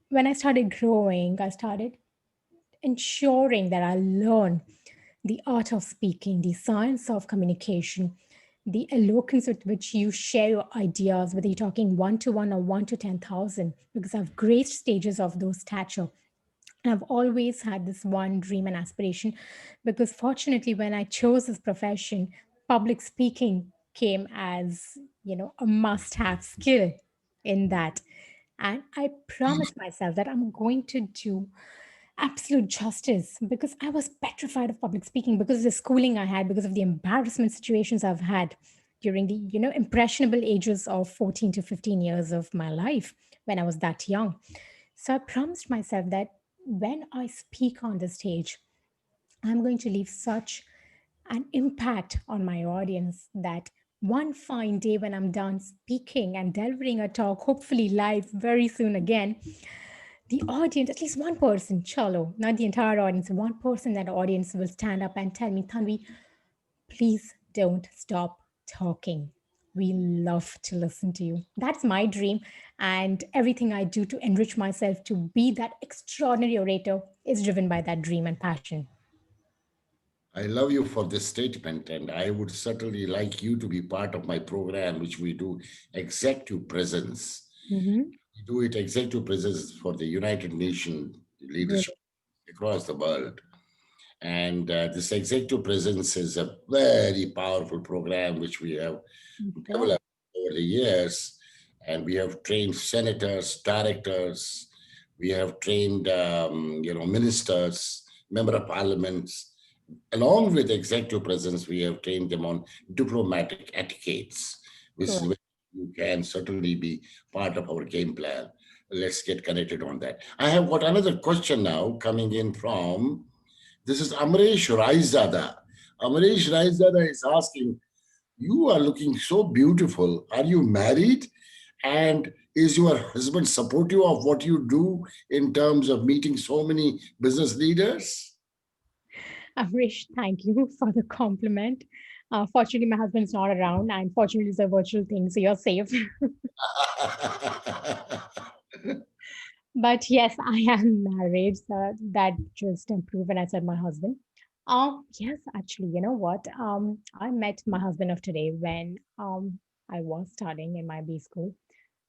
when I started growing, I started ensuring that I learn the art of speaking, the science of communication, the eloquence with which you share your ideas, whether you're talking one to one or one to 10,000, because I've graced stages of those stature. I've always had this one dream and aspiration because fortunately, when I chose this profession, public speaking came as, a must have skill in that. And I promised myself that I'm going to do absolute justice because I was petrified of public speaking because of the schooling I had, because of the embarrassment situations I've had during the, impressionable ages of 14 to 15 years of my life when I was that young. So I promised myself that when I speak on the stage, I'm going to leave such an impact on my audience that one fine day when I'm done speaking and delivering a talk, hopefully live very soon again, the audience, at least one person, chalo, not the entire audience, one person in that audience will stand up and tell me, Tanvi, please don't stop talking. We love to listen to you. That's my dream. And everything I do to enrich myself to be that extraordinary orator is driven by that dream and passion. I love you for this statement, and I would certainly like you to be part of my program, which we do executive presence. Mm-hmm. We do it executive presence for the United Nations leadership across the world. And this executive presence is a very powerful program which we have Brilliant. developed over the years. And we have trained senators, directors, we have trained, ministers, member of parliaments. Along with executive presence, we have trained them on diplomatic etiquettes, which is Correct. where you can certainly be part of our game plan. Let's get connected on that. I have got another question now coming in from, this is Amresh Raizada. Amresh Raizada is asking, you are looking so beautiful. Are you married? And is your husband supportive of what you do in terms of meeting so many business leaders? Amrish, thank you for the compliment. Fortunately, my husband's not around, and fortunately, it's a virtual thing, so you're safe. But yes, I am married, so that just improved when I said my husband. Yes, actually, you know what? I met my husband of today when I was studying in my B school,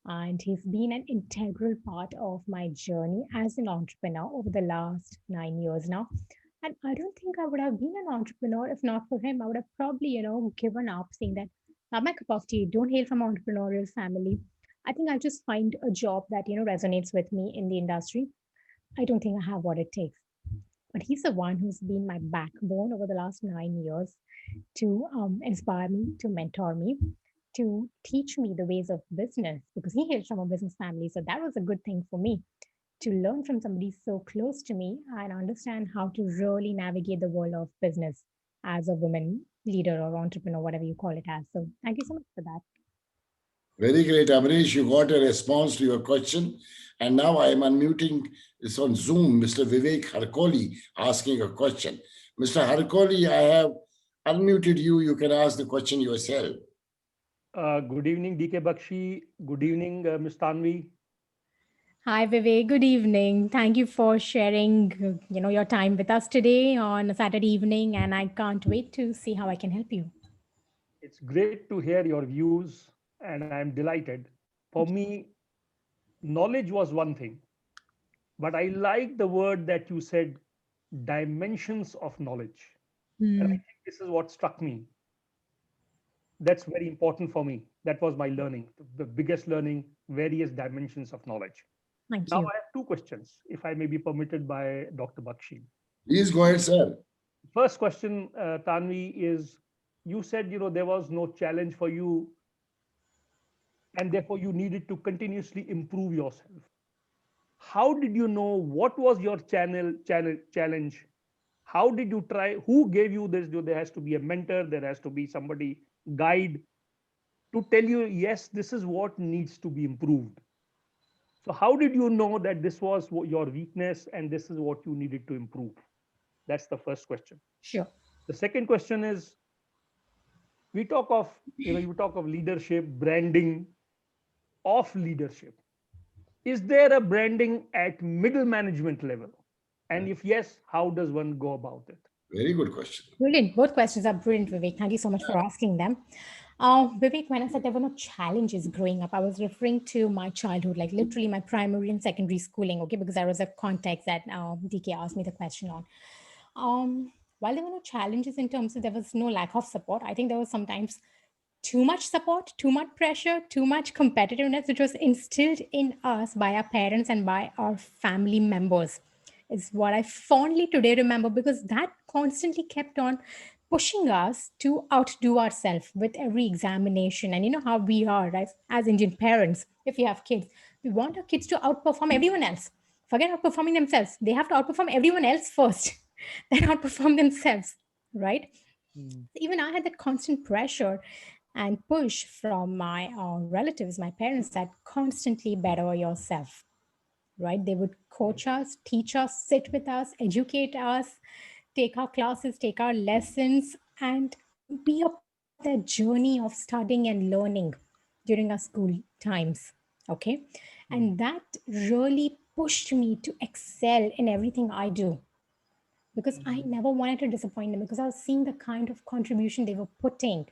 and he's been an integral part of my journey as an entrepreneur over the last 9 years now. And I don't think I would have been an entrepreneur if not for him. I would have probably, given up saying that, not my cup of tea, don't hail from an entrepreneurial family. I think I'll just find a job that, resonates with me in the industry. I don't think I have what it takes. But he's the one who's been my backbone over the last 9 years to inspire me, to mentor me, to teach me the ways of business because he hails from a business family. So that was a good thing for me to learn from somebody so close to me and understand how to really navigate the world of business as a woman leader or entrepreneur, whatever you call it as. So thank you so much for that. Very great, Amrish. You got a response to your question. And now I am unmuting this on Zoom, Mr. Vivek Harkoli asking a question. Mr. Harkoli, I have unmuted you. You can ask the question yourself. Good evening, DK Bakshi. Good evening, Ms. Tanvi. Hi, Vivek. Good evening. Thank you for sharing, your time with us today on a Saturday evening, and I can't wait to see how I can help you. It's great to hear your views, and I'm delighted. For me, knowledge was one thing, but I like the word that you said, dimensions of knowledge. And I Hmm. think this is what struck me. That's very important for me. That was my learning, the biggest learning, various dimensions of knowledge. Thank Now, you. I have two questions, if I may be permitted by Dr. Bakshi. Please go ahead, sir. First question, Tanvi, is you said there was no challenge for you, and therefore you needed to continuously improve yourself. How did you know what was your challenge? How did you try? Who gave you this? There has to be a mentor. There has to be somebody guide to tell you, yes, this is what needs to be improved. So how did you know that this was your weakness and this is what you needed to improve? That's the first question. Sure. The second question is, we talk of you talk of leadership, branding of leadership. Is there a branding at middle management level? And if yes, how does one go about it? Very good question. Brilliant. Both questions are brilliant, Vivek. Thank you so much for asking them. Vivek, when I said there were no challenges growing up, I was referring to my childhood, like literally my primary and secondary schooling, okay, because that was a context that DK asked me the question on. While there were no challenges in terms of there was no lack of support, I think there was sometimes too much support, too much pressure, too much competitiveness, which was instilled in us by our parents and by our family members, is what I fondly today remember because that constantly kept on pushing us to outdo ourselves with every examination. And you know how we are, right? As Indian parents, if you have kids, we want our kids to outperform everyone else. Forget outperforming themselves. They have to outperform everyone else first, then outperform themselves, right? Mm. Even I had that constant pressure and push from my relatives, my parents, that constantly better yourself, right? They would coach us, teach us, sit with us, educate us, take our classes, take our lessons, and be a part of that journey of studying and learning during our school times. Okay. Mm. And that really pushed me to excel in everything I do because I never wanted to disappoint them because I was seeing the kind of contribution they were putting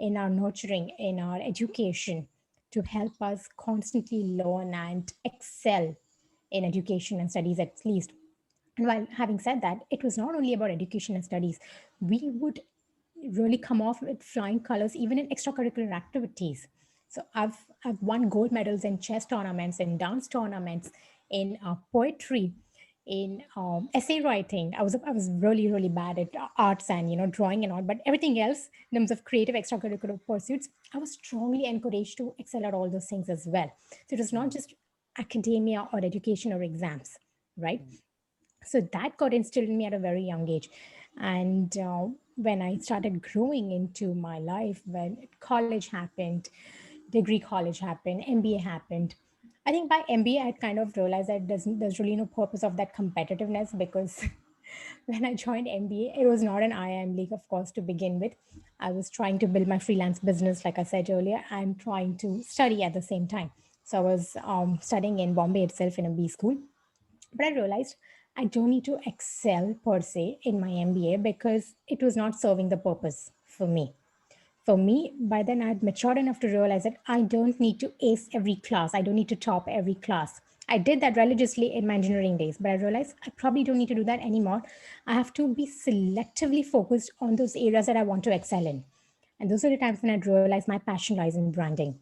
in our nurturing, in our education to help us constantly learn and excel in education and studies at least. And while having said that, it was not only about education and studies, we would really come off with flying colors even in extracurricular activities. So I've won gold medals in chess tournaments, in dance tournaments, in poetry, in essay writing. I was really really bad at arts and drawing and all, but everything else in terms of creative extracurricular pursuits, I was strongly encouraged to excel at all those things as well. So it was not just academia or education or exams, right? So that got instilled in me at a very young age. And when I started growing into my life, when college happened, degree college happened, MBA happened, I think by MBA I had kind of realized that there's really no purpose of that competitiveness because when I joined MBA, it was not an IIM league, of course, to begin with. I was trying to build my freelance business, like I said earlier, and trying to study at the same time. So I was studying in Bombay itself in a B school, but I realized I don't need to excel per se in my MBA because it was not serving the purpose for me. For me, by then I had matured enough to realize that I don't need to ace every class. I don't need to top every class. I did that religiously in my engineering days, but I realized I probably don't need to do that anymore. I have to be selectively focused on those areas that I want to excel in. And those are the times when I realized my passion lies in branding.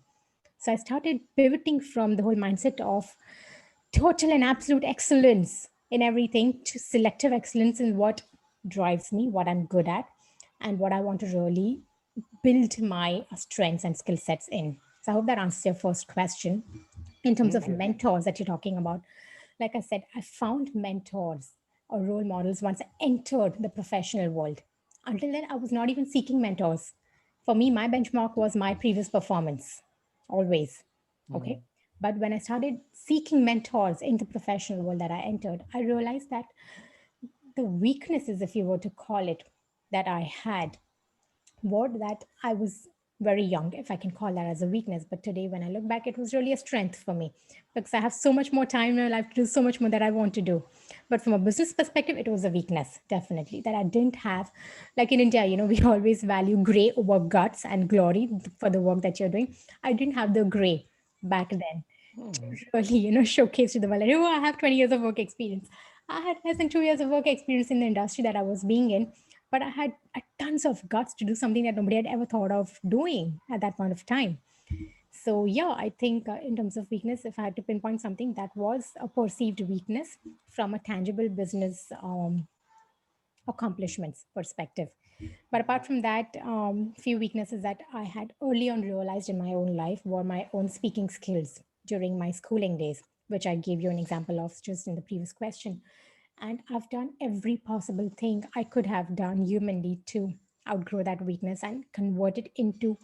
So I started pivoting from the whole mindset of total and absolute excellence in everything to selective excellence in what drives me, what I'm good at, and what I want to really build my strengths and skill sets in. So I hope that answers your first question. In terms of Yes. mentors that you're talking about, like I said, I found mentors or role models once I entered the professional world. Until then, I was not even seeking mentors. For me, my benchmark was my previous performance, always. Okay. Mhm. But when I started seeking mentors in the professional world that I entered, I realized that the weaknesses, if you were to call it, that I had, what that I was very young, if I can call that as a weakness. But today, when I look back, it was really a strength for me because I have so much more time in my life to do so much more that I want to do. But from a business perspective, it was a weakness, definitely, that I didn't have. Like in India, we always value gray over guts and glory for the work that you're doing. I didn't have the gray back then really, showcase to the world. Like, oh, I have 20 years of work experience. I had less than 2 years of work experience in the industry that I was being in, but I had tons of guts to do something that nobody had ever thought of doing at that point of time. So, yeah, I think in terms of weakness, if I had to pinpoint something, that was a perceived weakness from a tangible business accomplishments perspective. But apart from that, few weaknesses that I had early on realized in my own life were my own speaking skills during my schooling days, which I gave you an example of just in the previous question. And I've done every possible thing I could have done humanly to outgrow that weakness and convert it into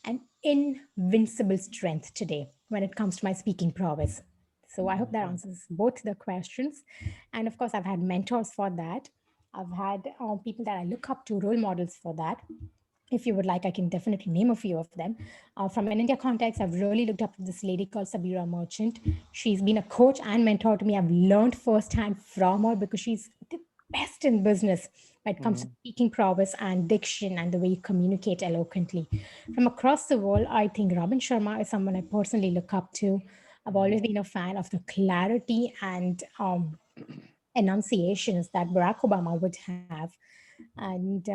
an invincible strength today when it comes to my speaking prowess. So I hope that answers both the questions. And of course, I've had mentors for that. I've had people that I look up to, role models for that. If you would like, I can definitely name a few of them. From an India context, I've really looked up to this lady called Sabira Merchant. She's been a coach and mentor to me. I've learned firsthand from her because she's the best in business when it comes to speaking prowess and diction and the way you communicate eloquently. From across the world, I think Robin Sharma is someone I personally look up to. I've always been a fan of the clarity and enunciations that Barack Obama would have. And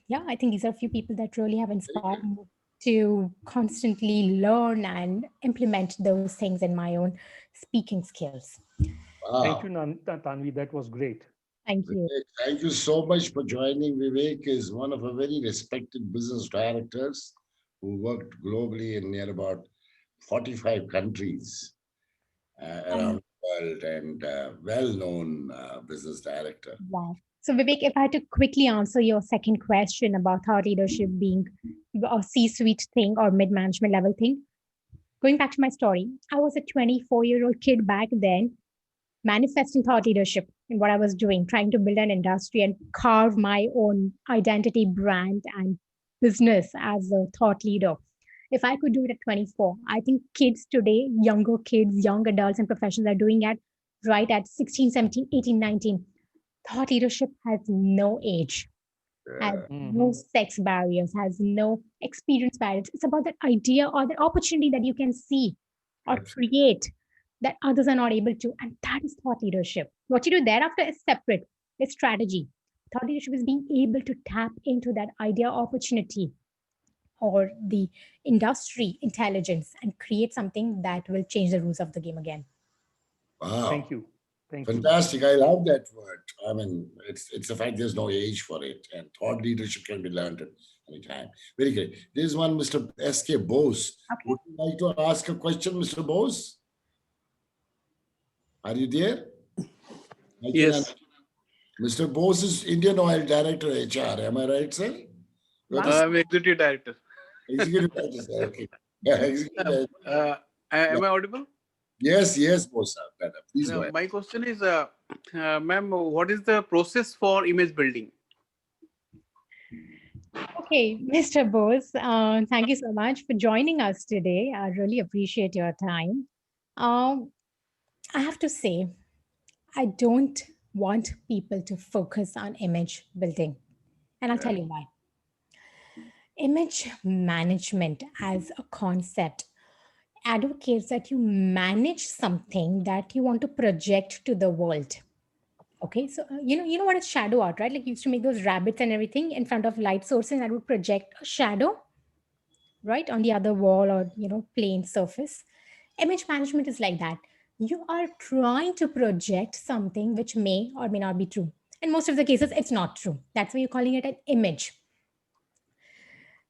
yeah, I think these are a few people that really have Very inspired good. me to constantly learn and implement those things in my own speaking skills. Thank you, Wow. Tanvi. That was great. Thank you. Vivek, thank you so much for joining. Vivek is one of a very respected business directors who worked globally in near about 45 countries Um, around the world and well-known business director. wow. So, Vivek, if I had to quickly answer your second question about thought leadership being a C suite thing or mid management level thing, going back to my story, I was a 24-year-old kid back then manifesting thought leadership in what I was doing, trying to build an industry and carve my own identity, brand, and business as a thought leader. If I could do it at 24, I think kids today, younger kids, young adults, and professionals are doing it right at 16, 17, 18, 19. Thought leadership has no age, has Yeah, no sex barriers, has no experience barriers. It's about that idea or that opportunity that you can see or absolutely. create that others are not able to. And that is thought leadership. What you do thereafter is separate, it's strategy. Thought leadership is being able to tap into that idea opportunity or the industry intelligence and create something that will change the rules of the game again. Thank Wow. you. Thank you. Fantastic. I love that word. I mean, it's the fact there's no age for it, and thought leadership can be learned at any time. Very good. There's one Mr. S.K. Bose. Okay. Would you like to ask a question, Mr. Bose? Are you there? I can. Yes, Mr. Bose is Indian Oil Director HR. Am I right, sir? You have to Wow. say I'm executive director. executive director, sir. Okay. Yeah, executive Uh, director. Yeah. am I audible? Yes, Bose, sir. Better. Please go ahead. My question is, ma'am, what is the process for image building? Okay, Mr. Bose, thank you so much for joining us today. I really appreciate your time. Um, I have to say, I don't want people to focus on image building. And I'll tell Yeah. you why. Image management as a concept advocates that you manage something that you want to project to the world. Okay, so you know what is shadow art, right? Like you used to make those rabbits and everything in front of light sources that would project a shadow, right, on the other wall or plain surface. Image management is like that. You are trying to project something which may or may not be true. In most of the cases, it's not true. That's why you're calling it an image.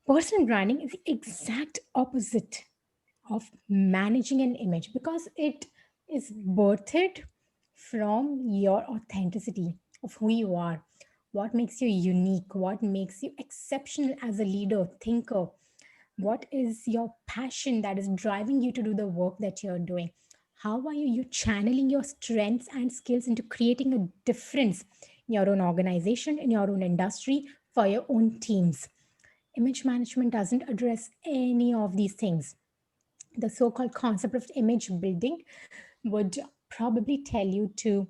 Personal branding is the exact opposite of managing an image because it is birthed from your authenticity of who you are, what makes you unique, what makes you exceptional as a leader, thinker, what is your passion that is driving you to do the work that you're doing. How are you channeling your strengths and skills into creating a difference in your own organization, in your own industry, for your own teams. Image management doesn't address any of these things. The so-called concept of image building would probably tell you to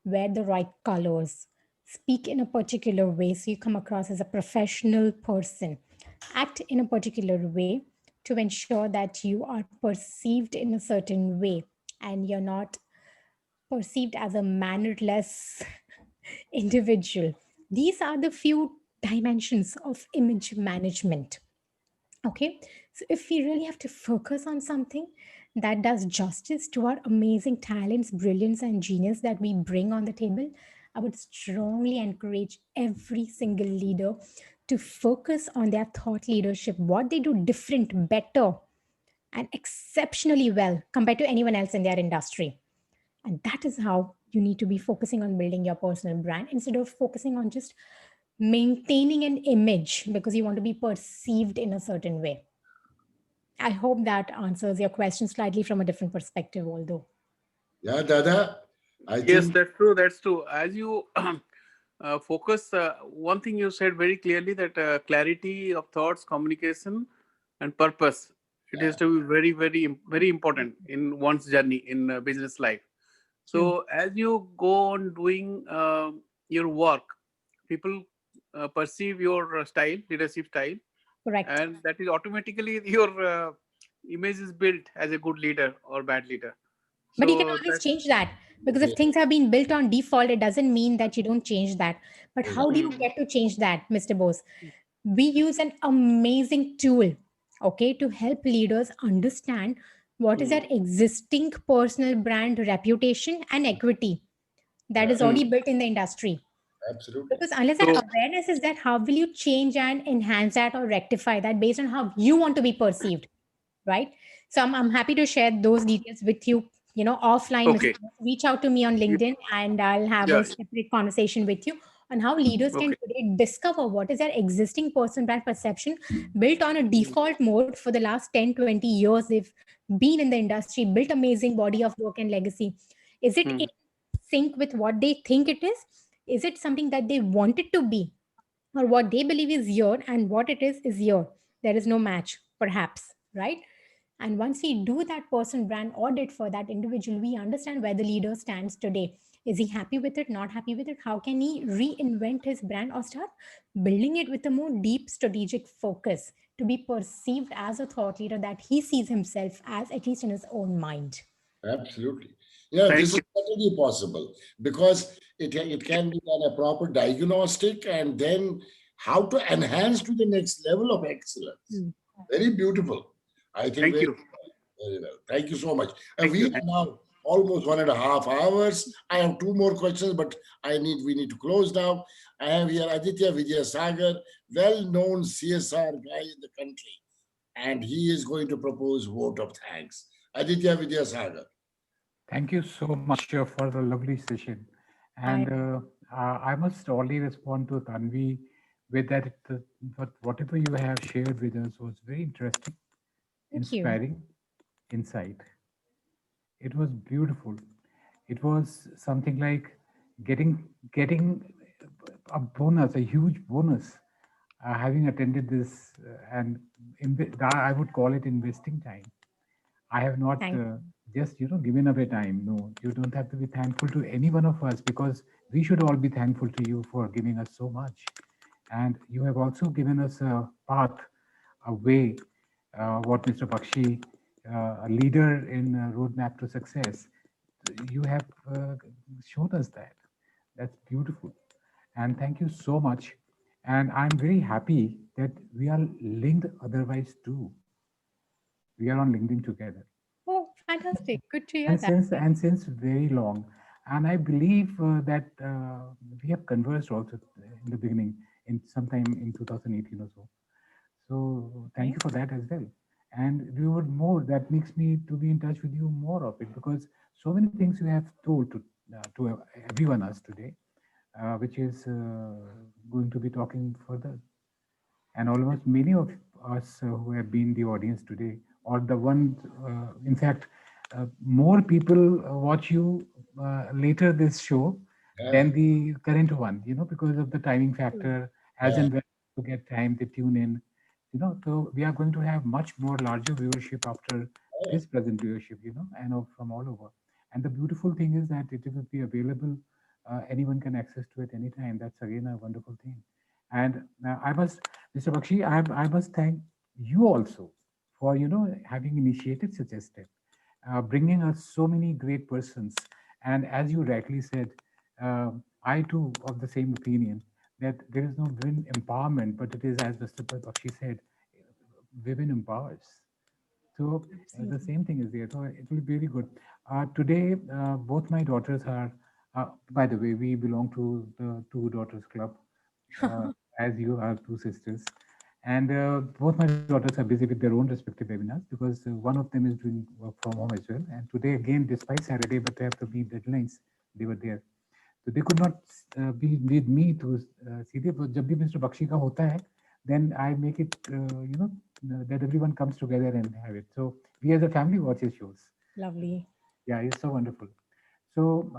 wear the right colors, speak in a particular way so you come across as a professional person, act in a particular way to ensure that you are perceived in a certain way and you're not perceived as a mannerless individual. These are the few dimensions of image management. Okay, so if we really have to focus on something that does justice to our amazing talents, brilliance, and genius that we bring on the table, I would strongly encourage every single leader to focus on their thought leadership, what they do different, better, and exceptionally well compared to anyone else in their industry. And that is how you need to be focusing on building your personal brand instead of focusing on just maintaining an image because you want to be perceived in a certain way. I hope that answers your question slightly from a different perspective, although. Yeah, Dada, I Yes, think, that's true. That's true. As you focus, one thing you said very clearly, that clarity of thoughts, communication, and purpose. It has to be very, very important in one's journey in business life. True. So as you go on doing your work, people perceive your style, leadership style, Correct. and that is automatically your image is built as a good leader or bad leader. But you can So always that. change that because if things have been built on default, it doesn't mean that you don't change that. But how do you Mm, get to change that, Mr. Bose? We use an amazing tool, okay, to help leaders understand what is their mm, existing personal brand reputation and equity that yeah, is mm. already built in the industry. absolutely. Because unless that So awareness is there, how will you change and enhance that or rectify that based on how you want to be perceived, right? So I'm happy to share those details with you, offline, Mr. okay, Bose. Reach out to me on you, LinkedIn and I'll have yeah, a separate conversation with you on how leaders can okay. today discover what is their existing personal brand perception built on a Mm, default mode for the last 10, 20 years. They've been in the industry, built amazing body of work and legacy. Is it in mm, sync with what they think it is? Is it something that they want it to be? Or what they believe is here and what it is here? There is no match, perhaps, right? And once we do that person brand audit for that individual, we understand where the leader stands today. Is he happy with it, not happy with it? How can he reinvent his brand or start building it with a more deep strategic focus to be perceived as a thought leader that he sees himself as, at least in his own mind? Absolutely. Yeah, this thank is you. certainly possible because it can be done a proper diagnostic and then how to enhance to the next level of excellence. Hmm. Very beautiful. I think Thank very, you. very well. Thank you so much. And Thank we you. are now almost 1.5 hours. I have two more questions, but we need to close now. I have here Aditya Vidyasagar, well-known CSR guy in the country, and he is going to propose vote of thanks. Aditya Vidyasagar. Thank you so much for the lovely session. I And I must only respond to Tanvi with that but whatever you have shared with us was very interesting, thank you. inspiring, insight. It was beautiful. It was something like getting a bonus, a huge bonus, having attended this, and I would call it investing time. I have not Thank just given away time. No, you don't have to be thankful to any one of us because we should all be thankful to you for giving us so much. And you have also given us a path, a way. What Mr. Bakshi, a leader in roadmap to success, you have shown us that. That's beautiful, and thank you so much. And I'm very happy that we are linked otherwise too. We are on LinkedIn together Oh, fantastic. Good to hear and that. since very long. And I believe that we have conversed also in the beginning, in sometime in 2018 or so. So thank Okay. you for that as well. And we would more, that makes me to be in touch with you more of it, because so many things you have told to everyone else today, which is going to be talking further. And almost many of us who have been the audience today, or the one, in fact, more people watch you later this show than the current one, because of the timing True. factor. As yeah, and when to get time, they tune in. So we are going to have much more larger viewership after this present viewership, and from all over. And the beautiful thing is that it will be available. Anyone can access to it anytime. That's again a wonderful thing. And I must, Mr. Bakshi, I must thank you also for having initiated such a step, bringing us so many great persons. And as you rightly said, I too of the same opinion that there is no women empowerment, but it is, as Mr. Bakshi said, women empowers. So the Absolutely. same thing is there. So it will be very good. Today, both my daughters are, by the way, we belong to the Two Daughters Club, uh, as you are two sisters. And both my daughters are busy with their own respective webinars because one of them is doing work from home as well. And today, again, despite Saturday, but they have to meet deadlines, they were there. So they could not be with me to see it. But जब भी Mr. Bakshi का होता है, then I make it, that everyone comes together and have it. So we as a family watch his shows. Lovely. Yeah, it's so wonderful. So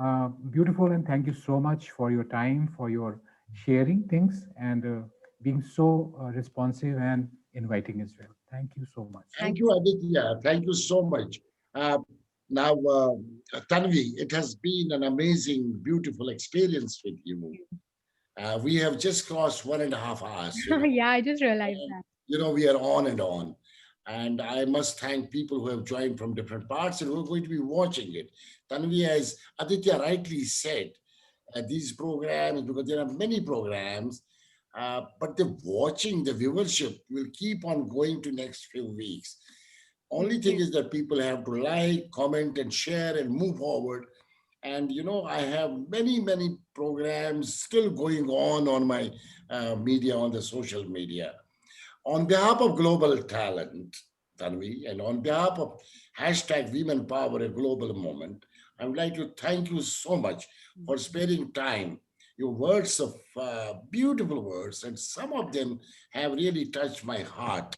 beautiful, and thank you so much for your time, for your sharing things, and being so responsive and inviting as well. Thank you so much. thank Thank you. you, Aditya. Thank you so much. Now, Tanvi, it has been an amazing, beautiful experience with you. We have just crossed 1.5 hours, Yeah, I just realized and, that. we are on and on. And I must thank people who have joined from different parts and who are going to be watching it. Tanvi, as Aditya rightly said, these programs, because there are many programs, but the watching, the viewership will keep on going to next few weeks. Only thing is that people have to like, comment, and share and move forward. And I have many programs still going on my media, on the social media. On behalf of Global Talent, Tanvi, and on behalf of hashtag Women Power, a global moment, I would like to thank you so much for sparing time. Your words of beautiful words, and some of them have really touched my heart.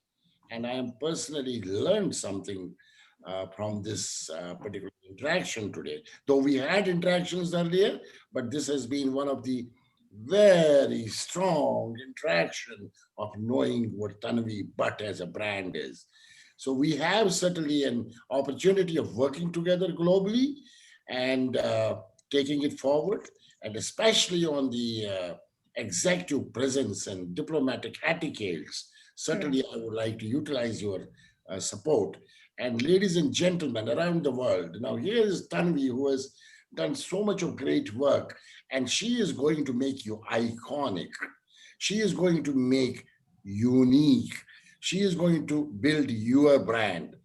And I am personally learned something from this particular interaction today. Though we had interactions earlier, but this has been one of the very strong interaction of knowing what Tanvi Bhatt as a brand is. So we have certainly an opportunity of working together globally and taking it forward, and especially on the executive presence and diplomatic etiquettes. Correct. Certainly, I would like to utilize your support. And ladies and gentlemen around the world, now here is Tanvi, who has done so much of great work, and she is going to make you iconic. She is going to make unique. She is going to build your brand,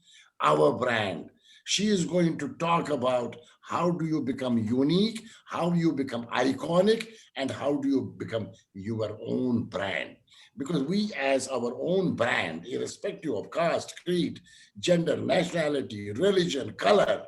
our brand. She is going to talk about how do you become unique, how do you become iconic, and how do you become your own brand. Because we, as our own brand, irrespective of caste, creed, gender, nationality, religion, color,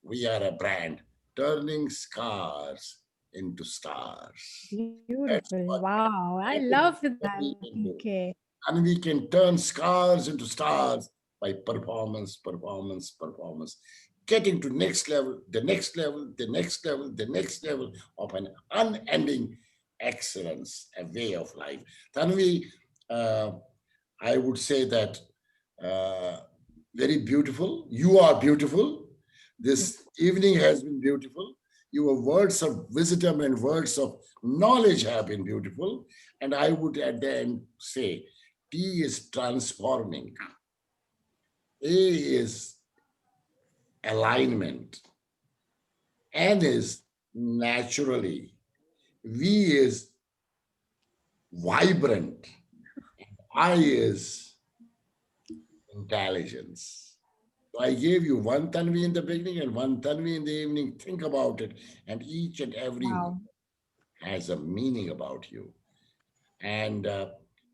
we are a brand turning scars into stars. That's Beautiful. what Wow. I that is love what that. we can do. Okay. And we can turn scars into stars by performance, performance, performance. Getting to next level, the next level, the next level, the next level of an unending excellence, a way of life. Tanvi, uh, I would say that uh, very beautiful. You are beautiful. This evening has been beautiful. Your words of wisdom and words of knowledge have been beautiful. And I would at the end say, T is transforming. A is alignment. N is naturally. V is vibrant. I is intelligence. So I gave you one Tanvi in the beginning and one Tanvi in the evening. Think about it. And each and every one Wow. has a meaning about you. And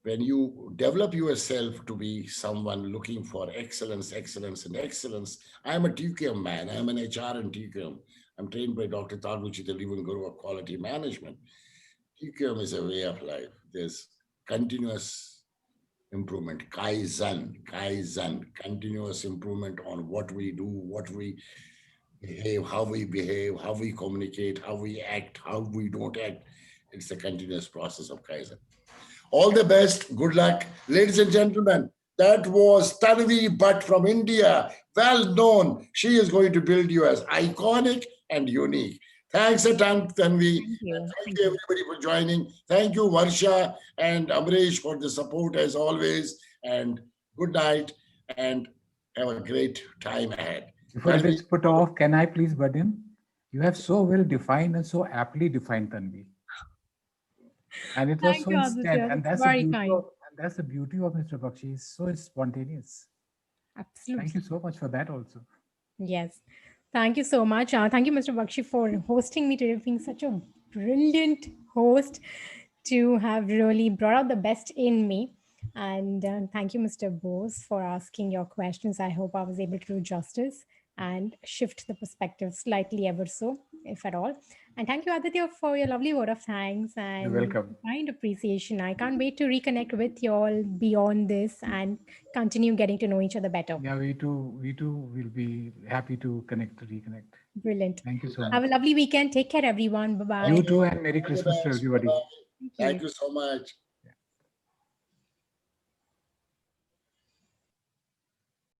when you develop yourself to be someone looking for excellence, excellence, and excellence, I'm a TQM man. I'm an HR and TQM. I'm trained by Dr. Taguchi, the Living Guru of Quality Management. TQM is a way of life. There's continuous improvement, kaizen, continuous improvement on what we do, what we behave, how we communicate, how we act, how we don't act. It's a continuous process of Kaizen. All the best. Good luck. Ladies and gentlemen, that was Tanvi Bhatt from India. Well known. She is going to build you as iconic and unique. Thanks a ton, Tanvi. Thank you. And thank Thank you, you. everybody, for joining. Thank you, Varsha and Amresh, for the support as always. And good night and have a great time ahead. Before it Tanvi, is put off, can I please butt in? You have so well defined and so aptly defined, Tanvi. And it was Thank so you, instant. Aditya. And That's that's the very beauty kind. of Mr. Bakshi. He's so spontaneous. Absolutely. Thank you so much for that also. Yes. Thank you so much. Thank you, Mr. Bakshi, for hosting me today, being such a brilliant host to have really brought out the best in me. And thank you, Mr. Bose, for asking your questions. I hope I was able to do justice and shift the perspective slightly ever so, if at all. And thank you, Aditya, for your lovely word of thanks and welcome. kind appreciation. I can't wait to reconnect with you all beyond this and continue getting to know each other better. Yeah, we too will be happy to reconnect. Brilliant. Thank you so Have a much. lovely weekend. Take care, everyone. Bye bye. You too, and Merry all the Christmas to best. everybody. Bye-bye. Thank Thank you. you so much.